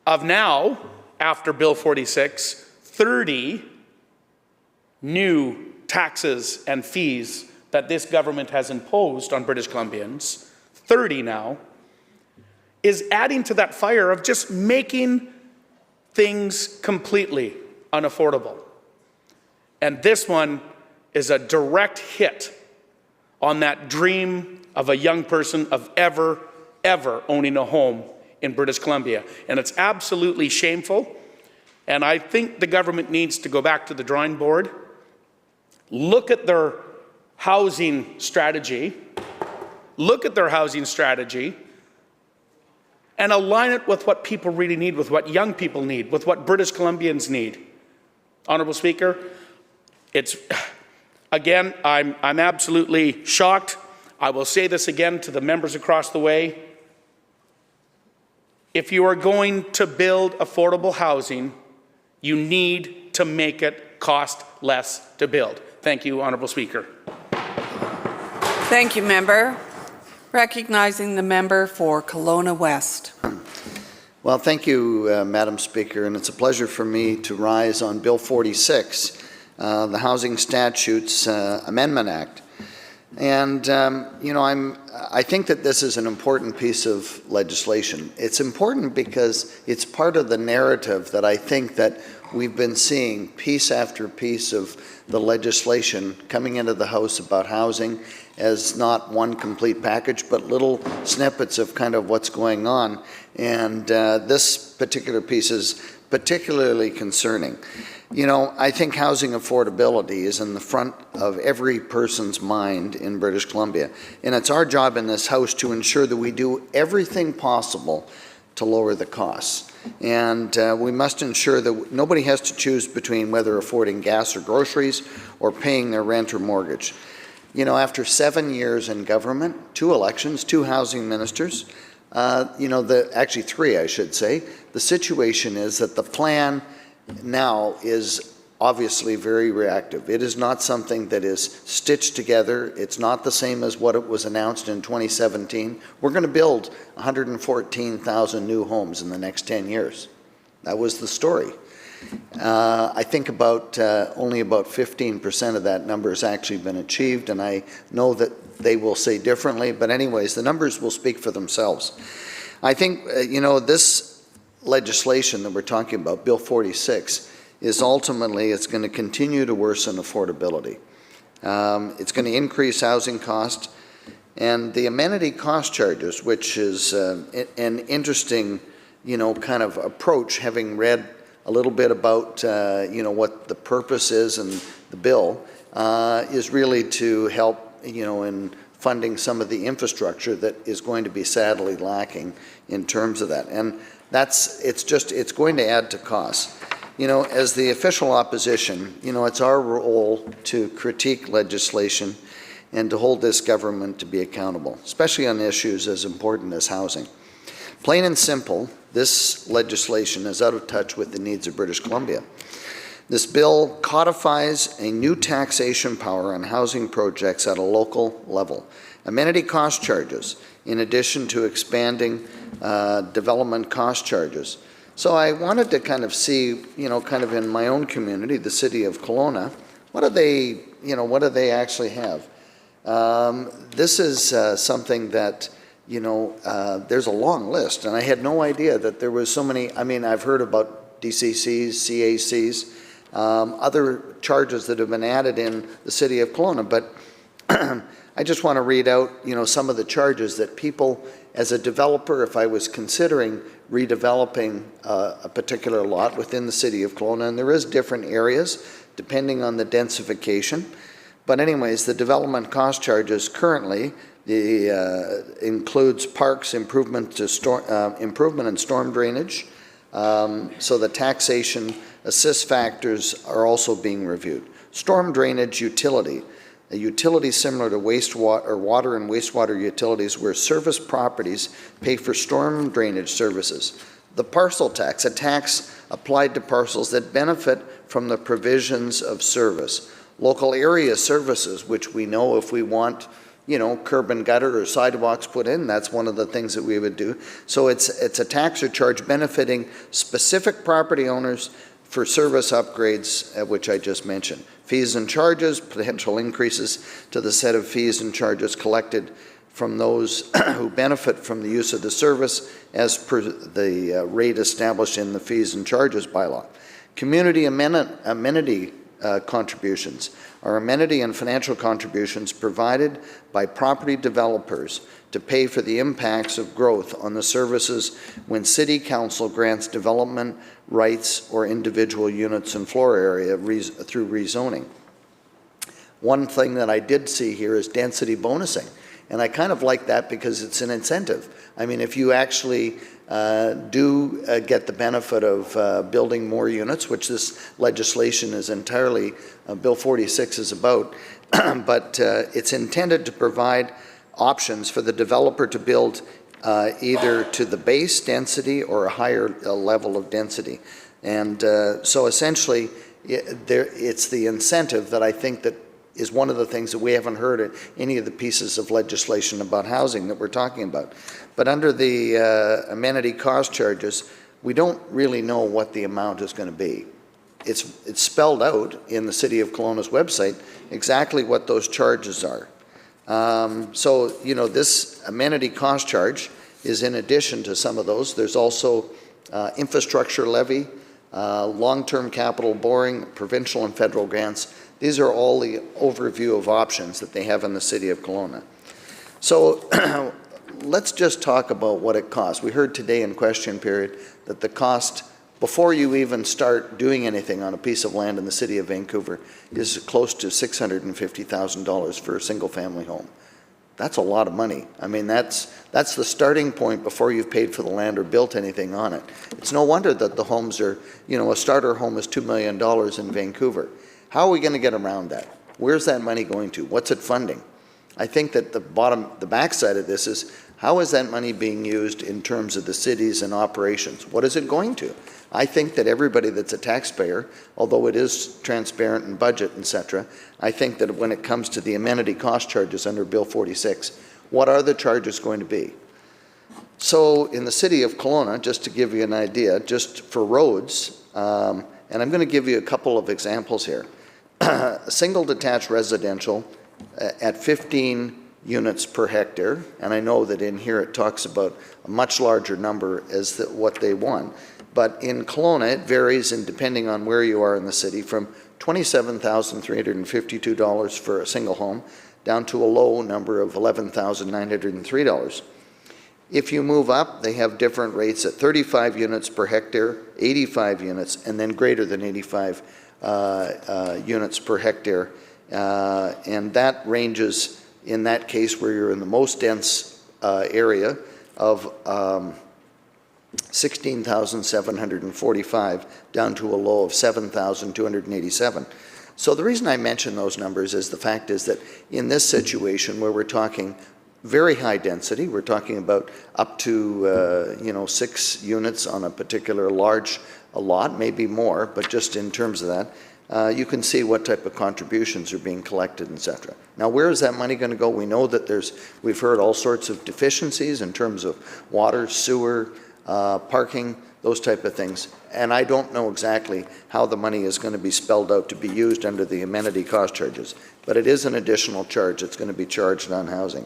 Speaker 15: of now, after Bill 46, 30 new taxes and fees that this government has imposed on British Columbians, 30 now, is adding to that fire of just making things completely unaffordable. And this one is a direct hit on that dream of a young person of ever owning a home in British Columbia. And it's absolutely shameful. And I think the government needs to go back to the drawing board, look at their housing strategy, and align it with what people really need, with what young people need, with what British Columbians need. Honourable Speaker, again, I'm absolutely shocked. I will say this again to the members across the way. If you are going to build affordable housing, you need to make it cost less to build. Thank you, Honourable Speaker.
Speaker 8: Thank you, member. Recognizing the member for Kelowna West.
Speaker 9: Well, thank you, Madam Speaker, and it's a pleasure for me to rise on Bill 46, the Housing Statutes Amendment Act. And, I think that this is an important piece of legislation. It's important because it's part of the narrative that I think that we've been seeing piece after piece of the legislation coming into the House about housing as not one complete package, but little snippets of kind of what's going on. And this particular piece is particularly concerning. I think housing affordability is in the front of every person's mind in British Columbia. And it's our job in this House to ensure that we do everything possible to lower the costs. And we must ensure that nobody has to choose between whether affording gas or groceries or paying their rent or mortgage. After 7 years in government, 2 elections, 2 housing ministers, actually 3, I should say, the situation is that the plan now is obviously very reactive. It is not something that is stitched together. It's not the same as what it was announced in 2017. We're going to build 114,000 new homes in the next 10 years. That was the story. I think only about 15% of that number has actually been achieved, and I know that they will say differently, but anyways, the numbers will speak for themselves. I think, this legislation that we're talking about, Bill 46, is ultimately, it's going to continue to worsen affordability. It's going to increase housing cost, and the amenity cost charges, which is an interesting, kind of approach, having read a little bit about, what the purpose is in the bill, is really to help, in funding some of the infrastructure that is going to be sadly lacking in terms of that. And it's going to add to costs. As the official opposition, it's our role to critique legislation and to hold this government to be accountable, especially on issues as important as housing. Plain and simple, this legislation is out of touch with the needs of British Columbia. This bill codifies a new taxation power on housing projects at a local level. Amenity cost charges, in addition to expanding development cost charges. So I wanted to kind of see, kind of in my own community, the city of Kelowna, what do they actually have? This is something that, there's a long list, and I had no idea that there was so many. I mean, I've heard about DCCs, CACs, other charges that have been added in the city of Kelowna, but I just want to read out, some of the charges that people, as a developer, if I was considering redeveloping a particular lot within the city of Kelowna, and there is different areas depending on the densification. But anyways, the development cost charges currently includes parks, improvement in storm drainage. So the taxation assist factors are also being reviewed. Storm drainage utility. A utility similar to water and wastewater utilities where service properties pay for storm drainage services. The parcel tax, a tax applied to parcels that benefit from the provisions of service. Local area services, which we know if we want, curb and gutter or sidewalks put in, that's one of the things that we would do. So it's a tax or charge benefiting specific property owners for service upgrades, which I just mentioned. Fees and charges, potential increases to the set of fees and charges collected from those who benefit from the use of the service as per the rate established in the fees and charges bylaw. Community amenity contributions are amenity and financial contributions provided by property developers to pay for the impacts of growth on the services when City Council grants development rights or individual units and floor area through rezoning. One thing that I did see here is density bonusing, and I kind of like that because it's an incentive. I mean, if you actually do get the benefit of building more units, which this legislation is entirely, Bill 46 is about, but it's intended to provide options for the developer to build either to the base density or a higher level of density. And so essentially, it's the incentive that I think that is one of the things that we haven't heard in any of the pieces of legislation about housing that we're talking about. But under the amenity cost charges, we don't really know what the amount is going to be. It's spelled out in the City of Kelowna's website exactly what those charges are. So, you know, this amenity cost charge is in addition to some of those. There's also infrastructure levy, long-term capital borrowing, provincial and federal grants. These are all the overview of options that they have in the city of Kelowna. So let's just talk about what it costs. We heard today in question period that the cost before you even start doing anything on a piece of land in the city of Vancouver is close to $650,000 for a single family home. That's a lot of money. I mean, that's the starting point before you've paid for the land or built anything on it. It's no wonder that the homes are, you know, a starter home is $2 million in Vancouver. How are we going to get around that? Where's that money going to? What's it funding? I think that the backside of this is, how is that money being used in terms of the cities and operations? What is it going to? I think that everybody that's a taxpayer, although it is transparent in budget, etc., I think that when it comes to the amenity cost charges under Bill 46, what are the charges going to be? So in the city of Kelowna, just to give you an idea, just for roads, and I'm going to give you a couple of examples here. A single detached residential at 15 units per hectare, and I know that in here it talks about a much larger number as what they want. But in Kelowna, it varies, and depending on where you are in the city, from $27,352 for a single home down to a low number of $11,903. If you move up, they have different rates at 35 units per hectare, 85 units, and then greater than 85 units per hectare. And that ranges, in that case, where you're in the most dense area of $16,745 down to a low of $7,287. So the reason I mention those numbers is the fact is that in this situation where we're talking very high density, we're talking about up to 6 units on a particular large lot, maybe more, but just in terms of that, you can see what type of contributions are being collected, etc. Now, where is that money going to go? We know that we've heard all sorts of deficiencies in terms of water, sewer, parking, those type of things. And I don't know exactly how the money is going to be spelled out to be used under the amenity cost charges, but it is an additional charge that's going to be charged on housing.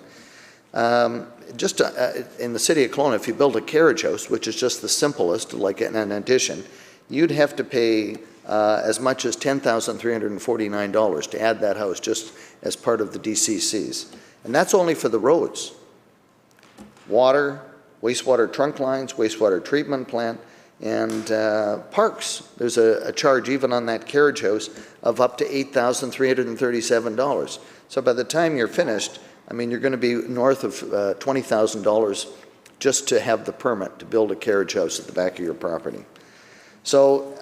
Speaker 9: In the city of Kelowna, if you build a carriage house, which is just the simplest, like an addition, you'd have to pay as much as $10,349 to add that house just as part of the DCCs. And that's only for the roads. Water, wastewater trunk lines, wastewater treatment plant, and parks. There's a charge even on that carriage house of up to $8,337. So by the time you're finished, I mean, you're going to be north of $20,000 just to have the permit to build a carriage house at the back of your property. So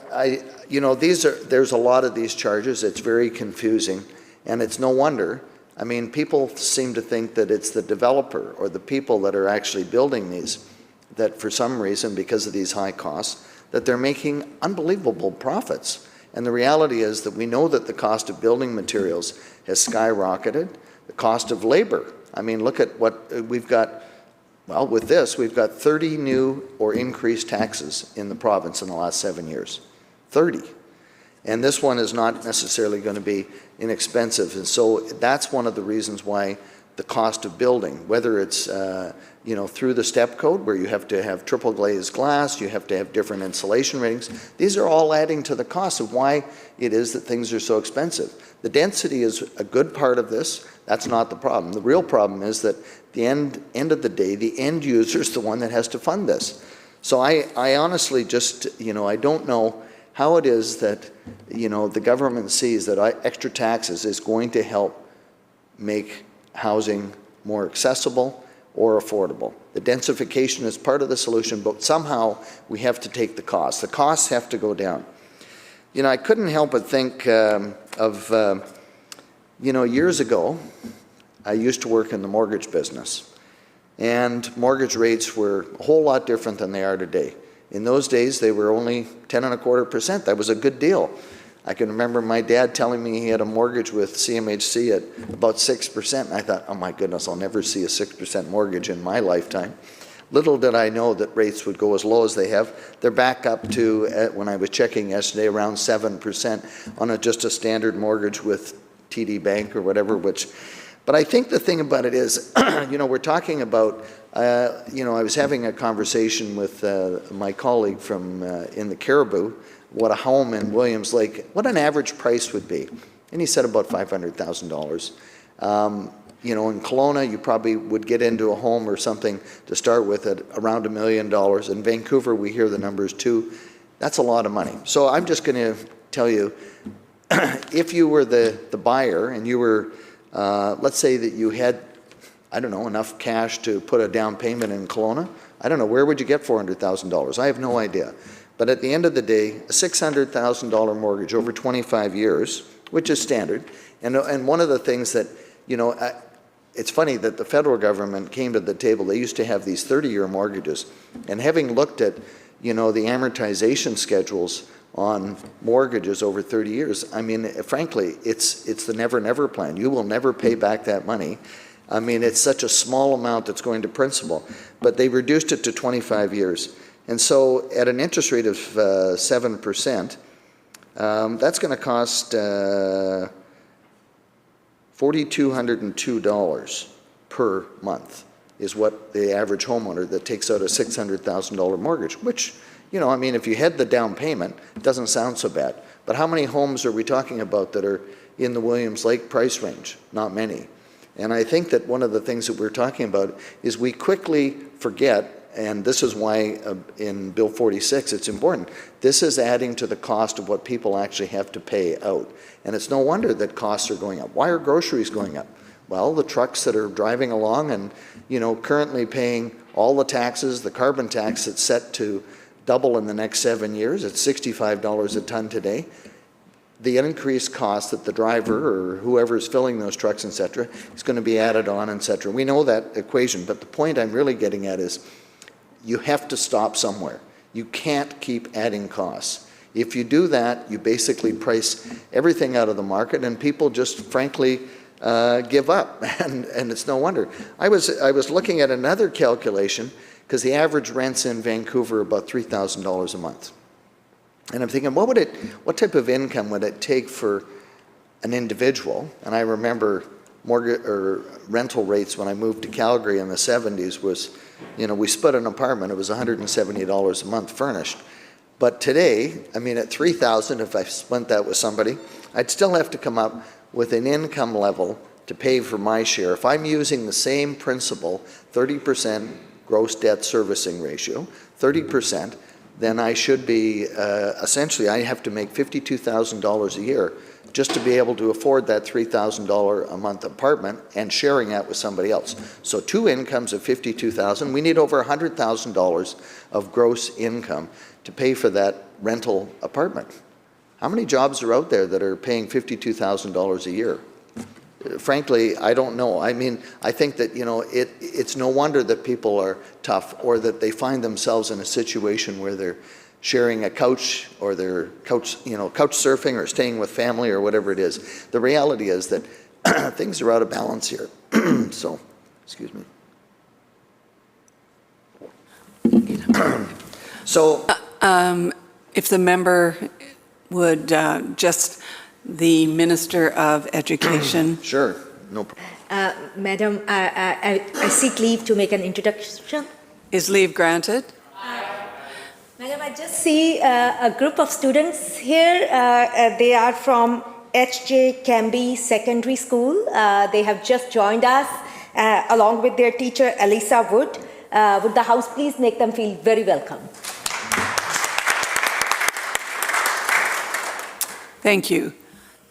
Speaker 9: there's a lot of these charges. It's very confusing, and it's no wonder. I mean, people seem to think that it's the developer or the people that are actually building these that for some reason, because of these high costs, that they're making unbelievable profits. And the reality is that we know that the cost of building materials has skyrocketed. The cost of labor, I mean, look at what we've got. Well, with this, we've got 30 new or increased taxes in the province in the last 7 years. 30. And this one is not necessarily going to be inexpensive. And so that's one of the reasons why the cost of building, whether it's through the step code where you have to have triple glazed glass, you have to have different insulation ratings, these are all adding to the cost of why it is that things are so expensive. The density is a good part of this. That's not the problem. The real problem is that the end of the day, the end user is the one that has to fund this. So I honestly just, I don't know how it is that, the government sees that extra taxes is going to help make housing more accessible or affordable. The densification is part of the solution, but somehow we have to take the costs. The costs have to go down. I couldn't help but think of years ago, I used to work in the mortgage business, and mortgage rates were a whole lot different than they are today. In those days, they were only 10.25%. That was a good deal. I can remember my dad telling me he had a mortgage with CMHC at about 6%, and I thought, oh my goodness, I'll never see a 6% mortgage in my lifetime. Little did I know that rates would go as low as they have. They're back up to, when I was checking yesterday, around 7% on just a standard mortgage with TD Bank or whatever, But I think the thing about it is, we're talking about, I was having a conversation with my colleague from in the Caribou, what a home in Williams Lake, what an average price would be. And he said about $500,000. In Kelowna, you probably would get into a home or something to start with at around $1 million. In Vancouver, we hear the numbers too. That's a lot of money. So I'm just going to tell you, if you were the buyer and you were, let's say that you had, I don't know, enough cash to put a down payment in Kelowna, I don't know, where would you get $400,000? I have no idea. But at the end of the day, a $600,000 mortgage over 25 years, which is standard, and one of the things that, it's funny that the federal government came to the table. They used to have these 30-year mortgages, and having looked at, the amortization schedules on mortgages over 30 years, I mean, frankly, it's the never-never plan. You will never pay back that money. I mean, it's such a small amount that's going to principal, but they reduced it to 25 years. And so at an interest rate of 7%, that's going to cost $4,202 per month is what the average homeowner that takes out a $600,000 mortgage, which, I mean, if you had the down payment, it doesn't sound so bad. But how many homes are we talking about that are in the Williams Lake price range? Not many. And I think that one of the things that we're talking about is we quickly forget, and this is why in Bill 46 it's important, this is adding to the cost of what people actually have to pay out. And it's no wonder that costs are going up. Why are groceries going up? Well, the trucks that are driving along and, currently paying all the taxes, the carbon tax that's set to double in the next 7 years, it's $65 a ton today. The increased cost that the driver or whoever is filling those trucks, et cetera, is going to be added on, et cetera. We know that equation, but the point I'm really getting at is you have to stop somewhere. You can't keep adding costs. If you do that, you basically price everything out of the market, and people just frankly give up, and it's no wonder. I was looking at another calculation because the average rents in Vancouver are about $3,000 a month. And I'm thinking, what type of income would it take for an individual? And I remember mortgage or rental rates when I moved to Calgary in the 70s was, we split an apartment, it was $170 a month furnished. But today, I mean, at $3,000, if I split that with somebody, I'd still have to come up with an income level to pay for my share. If I'm using the same principle, 30% gross debt servicing ratio, 30%, then I should be, essentially, I have to make $52,000 a year just to be able to afford that $3,000 a month apartment and sharing that with somebody else. So two incomes of $52,000, we need over $100,000 of gross income to pay for that rental apartment. How many jobs are out there that are paying $52,000 a year? Frankly, I don't know. I mean, I think that, it's no wonder that people are tough or that they find themselves in a situation where they're sharing a couch or they're couch surfing or staying with family or whatever it is. The reality is that things are out of balance here. So, excuse me. So,
Speaker 8: if the member would the Minister of Education.
Speaker 9: Sure, no problem.
Speaker 10: Madam, I seek leave to make an introduction.
Speaker 8: Is leave granted?
Speaker 10: Madam, I just see a group of students here. They are from H.J. Camby Secondary School. They have just joined us along with their teacher, Elisa Wood. Would the House please make them feel very welcome?
Speaker 8: Thank you.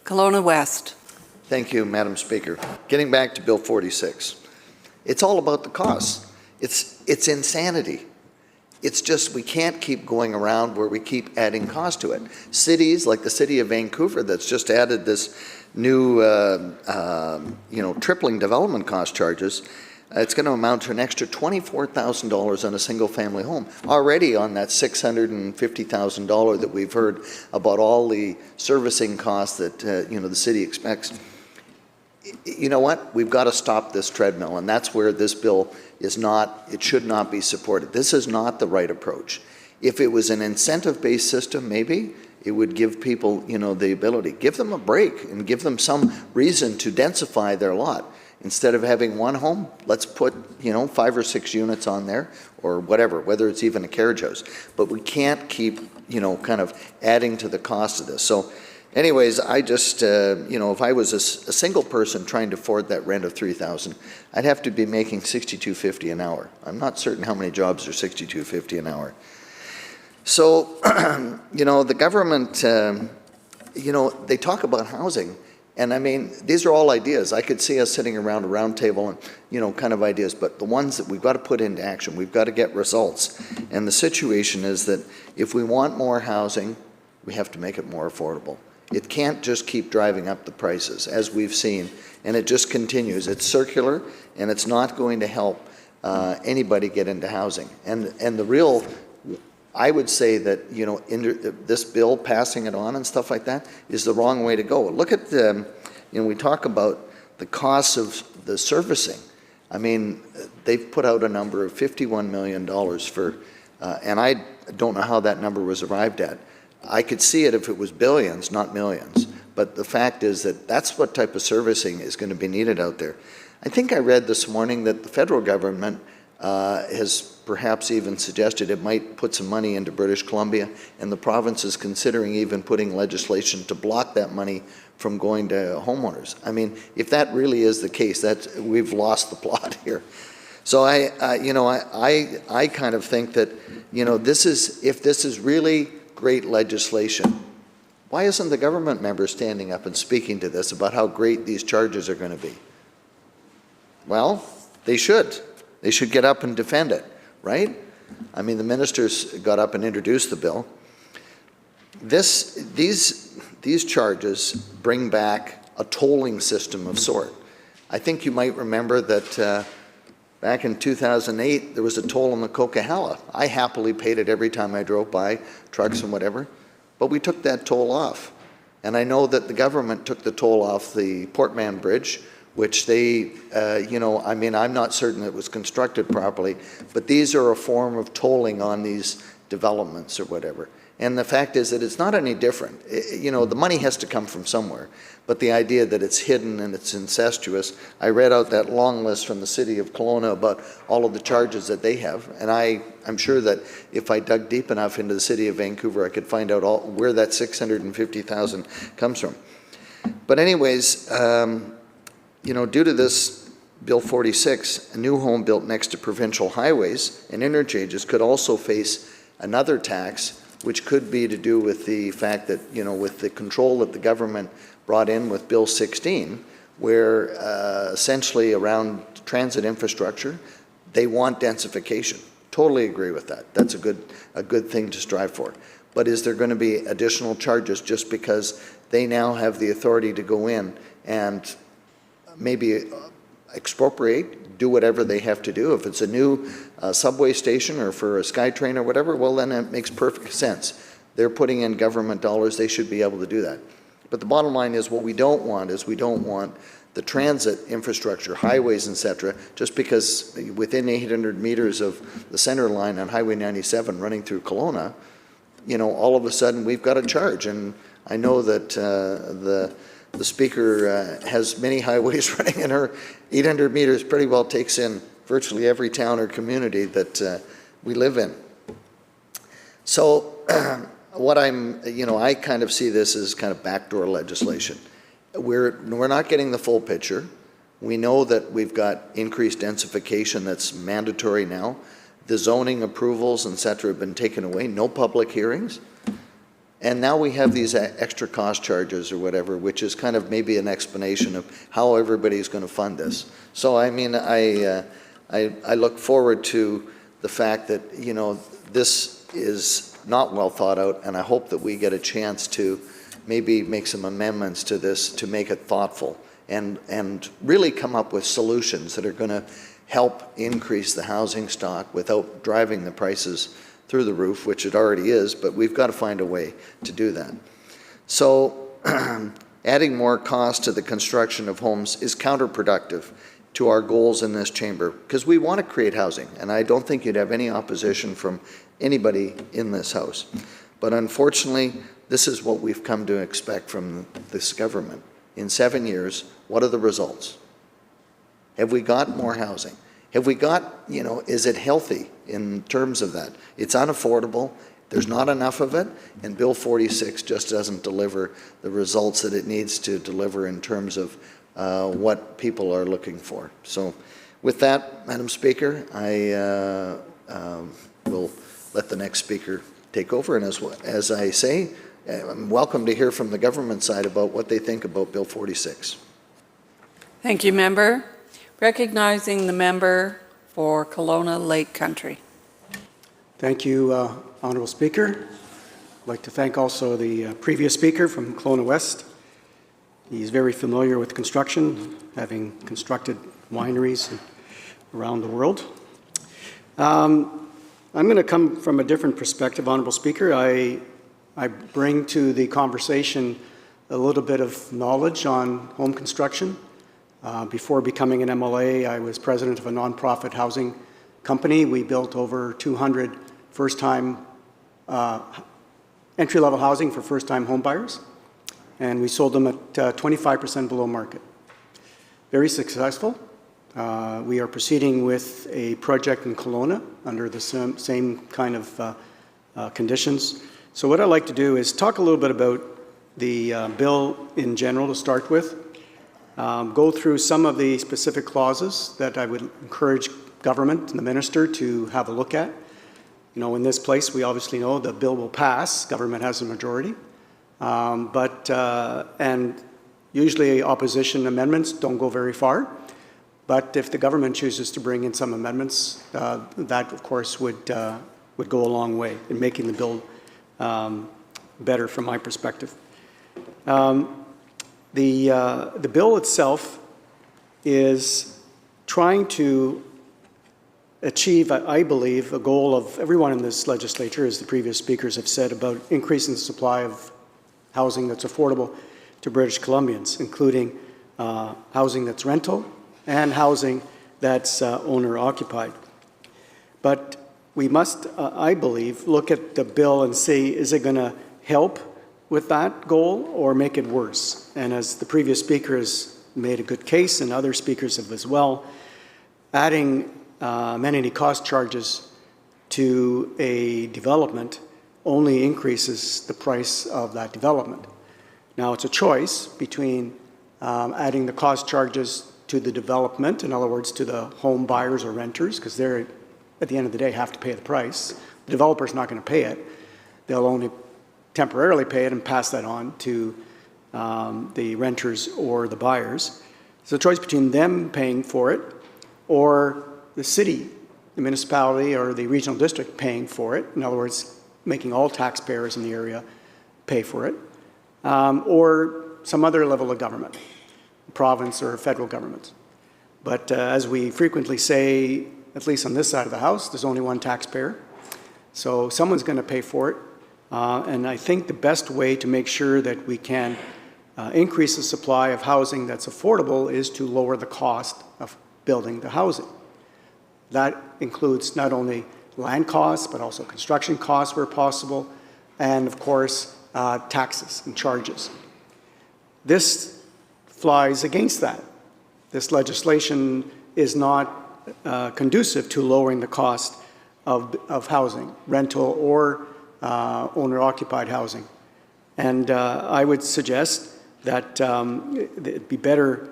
Speaker 8: Kelowna West.
Speaker 9: Thank you, Madam Speaker. Getting back to Bill 46, it's all about the costs. It's insanity. It's just we can't keep going around where we keep adding cost to it. Cities like the city of Vancouver that's just added this new, tripling development cost charges, it's going to amount to an extra $24,000 on a single-family home. Already on that $650,000 that we've heard about all the servicing costs that the city expects. You know what? We've got to stop this treadmill, and that's where this bill is not. It should not be supported. This is not the right approach. If it was an incentive-based system, maybe it would give people, the ability. Give them a break and give them some reason to densify their lot. Instead of having one home, let's put, 5 or 6 units on there or whatever, whether it's even a carriage house. But we can't keep, kind of adding to the cost of this. So anyways, I just, if I was a single person trying to afford that rent of $3,000, I'd have to be making $62.50 an hour. I'm not certain how many jobs are $62.50 an hour. So, the government, they talk about housing. And I mean, these are all ideas. I could see us sitting around a round table and, kind of ideas, but the ones that we've got to put into action, we've got to get results. And the situation is that if we want more housing, we have to make it more affordable. It can't just keep driving up the prices, as we've seen, and it just continues. It's circular, and it's not going to help anybody get into housing. And the real, I would say that, this bill, passing it on and stuff like that, is the wrong way to go. Look at the, we talk about the costs of the servicing. I mean, they've put out a number of $51 million for, and I don't know how that number was arrived at. I could see it if it was billions, not millions. But the fact is that that's what type of servicing is going to be needed out there. I think I read this morning that the federal government has perhaps even suggested it might put some money into British Columbia, and the province is considering even putting legislation to block that money from going to homeowners. I mean, if that really is the case, we've lost the plot here. So I kind of think that, if this is really great legislation, why isn't the government member standing up and speaking to this about how great these charges are going to be? Well, they should. They should get up and defend it, right? I mean, the ministers got up and introduced the bill. These charges bring back a tolling system of sort. I think you might remember that back in 2008, there was a toll on the Coquihalla. I happily paid it every time I drove by, trucks and whatever, but we took that toll off. And I know that the government took the toll off the Port Mann Bridge, which they, I mean, I'm not certain it was constructed properly, but these are a form of tolling on these developments or whatever. And the fact is that it's not any different. The money has to come from somewhere, but the idea that it's hidden and it's incestuous, I read out that long list from the city of Kelowna about all of the charges that they have, and I'm sure that if I dug deep enough into the city of Vancouver, I could find out where that $650,000 comes from. But anyways, due to this Bill 46, a new home built next to provincial highways and interchanges could also face another tax, which could be to do with the fact that, with the control that the government brought in with Bill 16, where essentially around transit infrastructure, they want densification. Totally agree with that. That's a good thing to strive for. But is there going to be additional charges just because they now have the authority to go in and maybe expropriate, do whatever they have to do? If it's a new subway station or for a SkyTrain or whatever, well, then it makes perfect sense. They're putting in government dollars, they should be able to do that. But the bottom line is what we don't want is we don't want the transit infrastructure, highways, etc., just because within 800 meters of the center line on Highway 97 running through Kelowna, all of a sudden we've got a charge. And I know that the speaker has many highways running, and her 800 meters pretty well takes in virtually every town or community that we live in. So I kind of see this as kind of backdoor legislation. We're not getting the full picture. We know that we've got increased densification that's mandatory now. The zoning approvals, et cetera, have been taken away. No public hearings. And now we have these extra cost charges or whatever, which is kind of maybe an explanation of how everybody's going to fund this. So, I mean, I look forward to the fact that, this is not well thought out, and I hope that we get a chance to maybe make some amendments to this to make it thoughtful and really come up with solutions that are going to help increase the housing stock without driving the prices through the roof, which it already is, but we've got to find a way to do that. So adding more cost to the construction of homes is counterproductive to our goals in this chamber, because we want to create housing, and I don't think you'd have any opposition from anybody in this House. But unfortunately, this is what we've come to expect from this government. In 7 years, what are the results? Have we got more housing? Have we got, is it healthy in terms of that? It's unaffordable. There's not enough of it, and Bill 46 just doesn't deliver the results that it needs to deliver in terms of what people are looking for. So with that, Madam Speaker, I will let the next speaker take over, and as I say, I'm welcome to hear from the government side about what they think about Bill 46.
Speaker 8: Thank you, Member. Recognizing the member for Kelowna Lake Country.
Speaker 12: Thank you, Honourable Speaker. I'd like to thank also the previous speaker from Kelowna West. He's very familiar with construction, having constructed wineries around the world. I'm going to come from a different perspective, Honourable Speaker. I bring to the conversation a little bit of knowledge on home construction. Before becoming an MLA, I was president of a nonprofit housing company. We built over 200 first-time entry-level housing for first-time home buyers, and we sold them at 25% below market. Very successful. We are proceeding with a project in Kelowna under the same kind of conditions. So what I'd like to do is talk a little bit about the bill in general to start with, go through some of the specific clauses that I would encourage government and the minister to have a look at. In this place, we obviously know the bill will pass. Government has a majority. And usually opposition amendments don't go very far. But if the government chooses to bring in some amendments, that, of course, would go a long way in making the bill better from my perspective. The bill itself is trying to achieve, I believe, a goal of everyone in this legislature, as the previous speakers have said, about increasing the supply of housing that's affordable to British Columbians, including housing that's rental and housing that's owner-occupied. But we must, I believe, look at the bill and see, is it going to help with that goal or make it worse? And as the previous speaker has made a good case, and other speakers have as well, adding amenity cost charges to a development only increases the price of that development. Now, it's a choice between adding the cost charges to the development, in other words, to the home buyers or renters, because they're, at the end of the day, have to pay the price. The developer's not going to pay it. They'll only temporarily pay it and pass that on to the renters or the buyers. It's a choice between them paying for it or the city, the municipality, or the regional district paying for it. In other words, making all taxpayers in the area pay for it, or some other level of government, province or federal government. But as we frequently say, at least on this side of the House, there's only one taxpayer. So someone's going to pay for it. And I think the best way to make sure that we can increase the supply of housing that's affordable is to lower the cost of building the housing. That includes not only land costs, but also construction costs where possible, and of course, taxes and charges. This flies against that. This legislation is not conducive to lowering the cost of housing, rental or owner-occupied housing. And I would suggest that it'd be better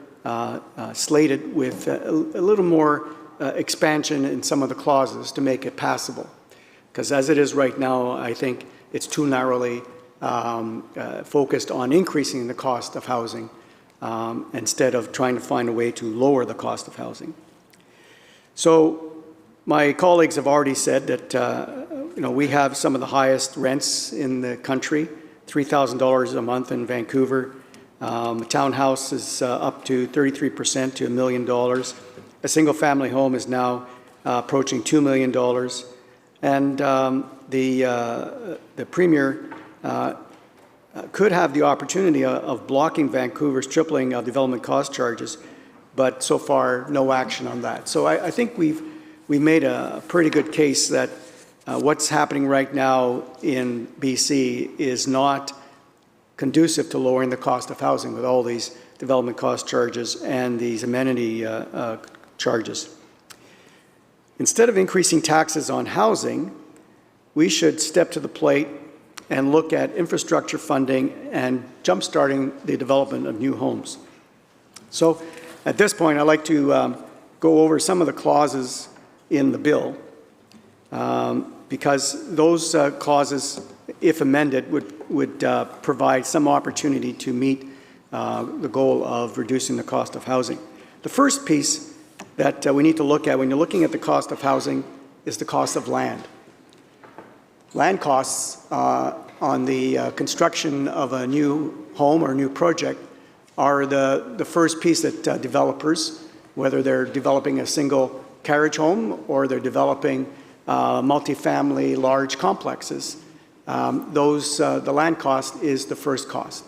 Speaker 12: slated with a little more expansion in some of the clauses to make it passable. Because as it is right now, I think it's too narrowly focused on increasing the cost of housing instead of trying to find a way to lower the cost of housing. So my colleagues have already said that we have some of the highest rents in the country, $3,000 a month in Vancouver. A townhouse is up to 33% to $1 million. A single-family home is now approaching $2 million. And the Premier could have the opportunity of blocking Vancouver's tripling of development cost charges, but so far, no action on that. So I think we made a pretty good case that what's happening right now in BC is not conducive to lowering the cost of housing with all these development cost charges and these amenity charges. Instead of increasing taxes on housing, we should step to the plate and look at infrastructure funding and jump-starting the development of new homes. So at this point, I'd like to go over some of the clauses in the bill, because those clauses, if amended, would provide some opportunity to meet the goal of reducing the cost of housing. The first piece that we need to look at when you're looking at the cost of housing is the cost of land. Land costs on the construction of a new home or a new project are the first piece that developers, whether they're developing a single carriage home or they're developing multifamily large complexes, the land cost is the first cost.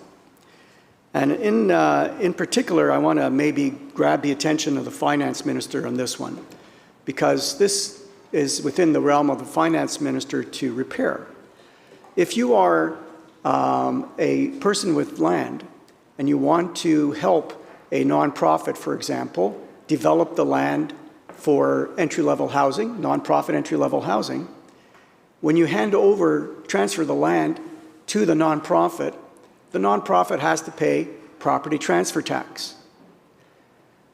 Speaker 12: And in particular, I want to maybe grab the attention of the finance minister on this one, because this is within the realm of the finance minister to repair. If you are a person with land and you want to help a nonprofit, for example, develop the land for entry-level housing, nonprofit entry-level housing, when you transfer the land to the nonprofit has to pay property transfer tax.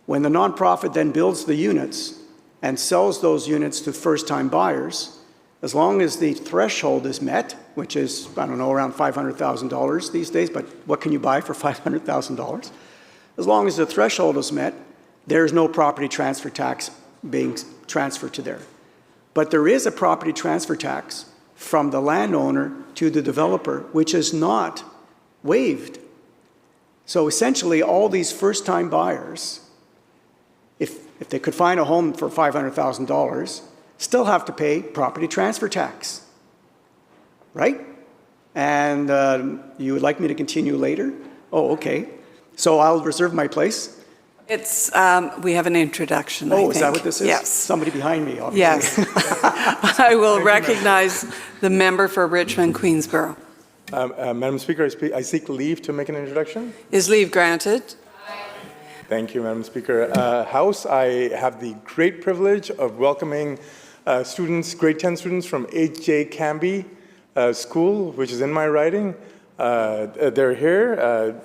Speaker 12: When the nonprofit then builds the units and sells those units to first-time buyers, as long as the threshold is met, which is, I don't know, around $500,000 these days, but what can you buy for $500,000? As long as the threshold is met, there's no property transfer tax being transferred to there. But there is a property transfer tax from the landowner to the developer, which is not waived. So essentially, all these first-time buyers, if they could find a home for $500,000, still have to pay property transfer tax, right? And you would like me to continue later? Oh, okay. So I'll reserve my place.
Speaker 8: It's, we have an introduction,
Speaker 12: I
Speaker 8: think.
Speaker 12: Oh, is that what this is?
Speaker 8: Yes.
Speaker 12: Somebody behind me, obviously.
Speaker 8: Yes. I will recognize the member for Richmond, Queensborough.
Speaker 14: Madam Speaker, I seek leave to make an introduction.
Speaker 8: Is leave granted?
Speaker 14: Thank you, Madam Speaker. House, I have the great privilege of welcoming students, grade 10 students from H.J. Canby School, which is in my riding. They're here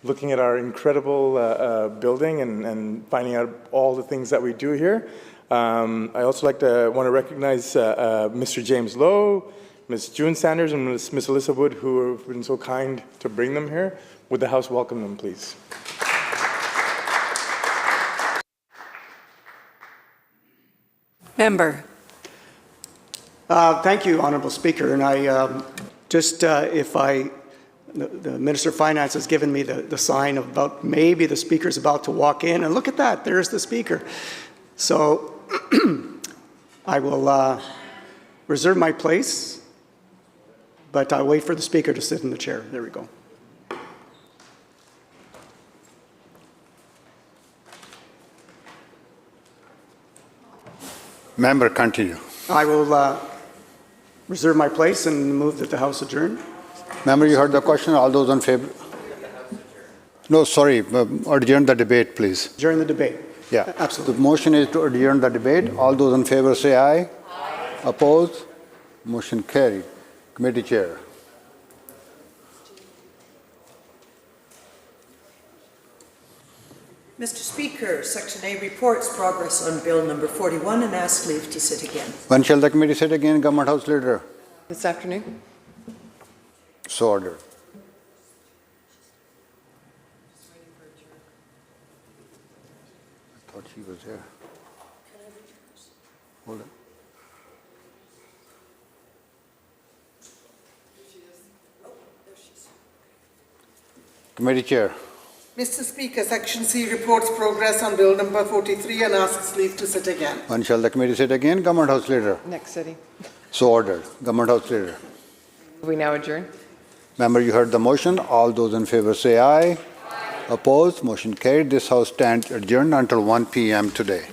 Speaker 14: looking at our incredible building and finding out all the things that we do here. I also want to recognize Mr. James Lowe, Ms. June Sanders, and Ms. Alyssa Wood, who have been so kind to bring them here. Would the House welcome them, please?
Speaker 8: Member.
Speaker 12: Thank you, Honourable Speaker. And I the Minister of Finance has given me the sign about maybe the Speaker's about to walk in, and look at that, there's the Speaker. So I will reserve my place, but I'll wait for the Speaker to sit in the chair. There we go.
Speaker 1: Member, continue.
Speaker 12: I will reserve my place and move that the House adjourn.
Speaker 1: Member, you heard the question. All those in favor? No, sorry. Adjourn the debate, please.
Speaker 12: Adjourn the debate.
Speaker 1: Yeah.
Speaker 12: Absolutely.
Speaker 1: The motion is to adjourn the debate. All those in favor say aye. Aye. Opposed? Motion carried. Committee Chair.
Speaker 17: Mr. Speaker, Section A reports progress on Bill number 41 and asks leave to sit again.
Speaker 1: When shall the committee sit again, Government House Leader?
Speaker 17: This afternoon.
Speaker 1: So ordered. I thought she was here. Hold on. Committee Chair.
Speaker 17: Mr. Speaker, Section C reports progress on Bill number 43 and asks leave to sit again.
Speaker 1: When shall the committee sit again, Government House Leader?
Speaker 17: Next sitting.
Speaker 1: So ordered. Government House Leader.
Speaker 17: We now adjourn.
Speaker 1: Member, you heard the motion. All those in favor say aye. Aye. Opposed? Motion carried. This House stands adjourned until 1 p.m. today.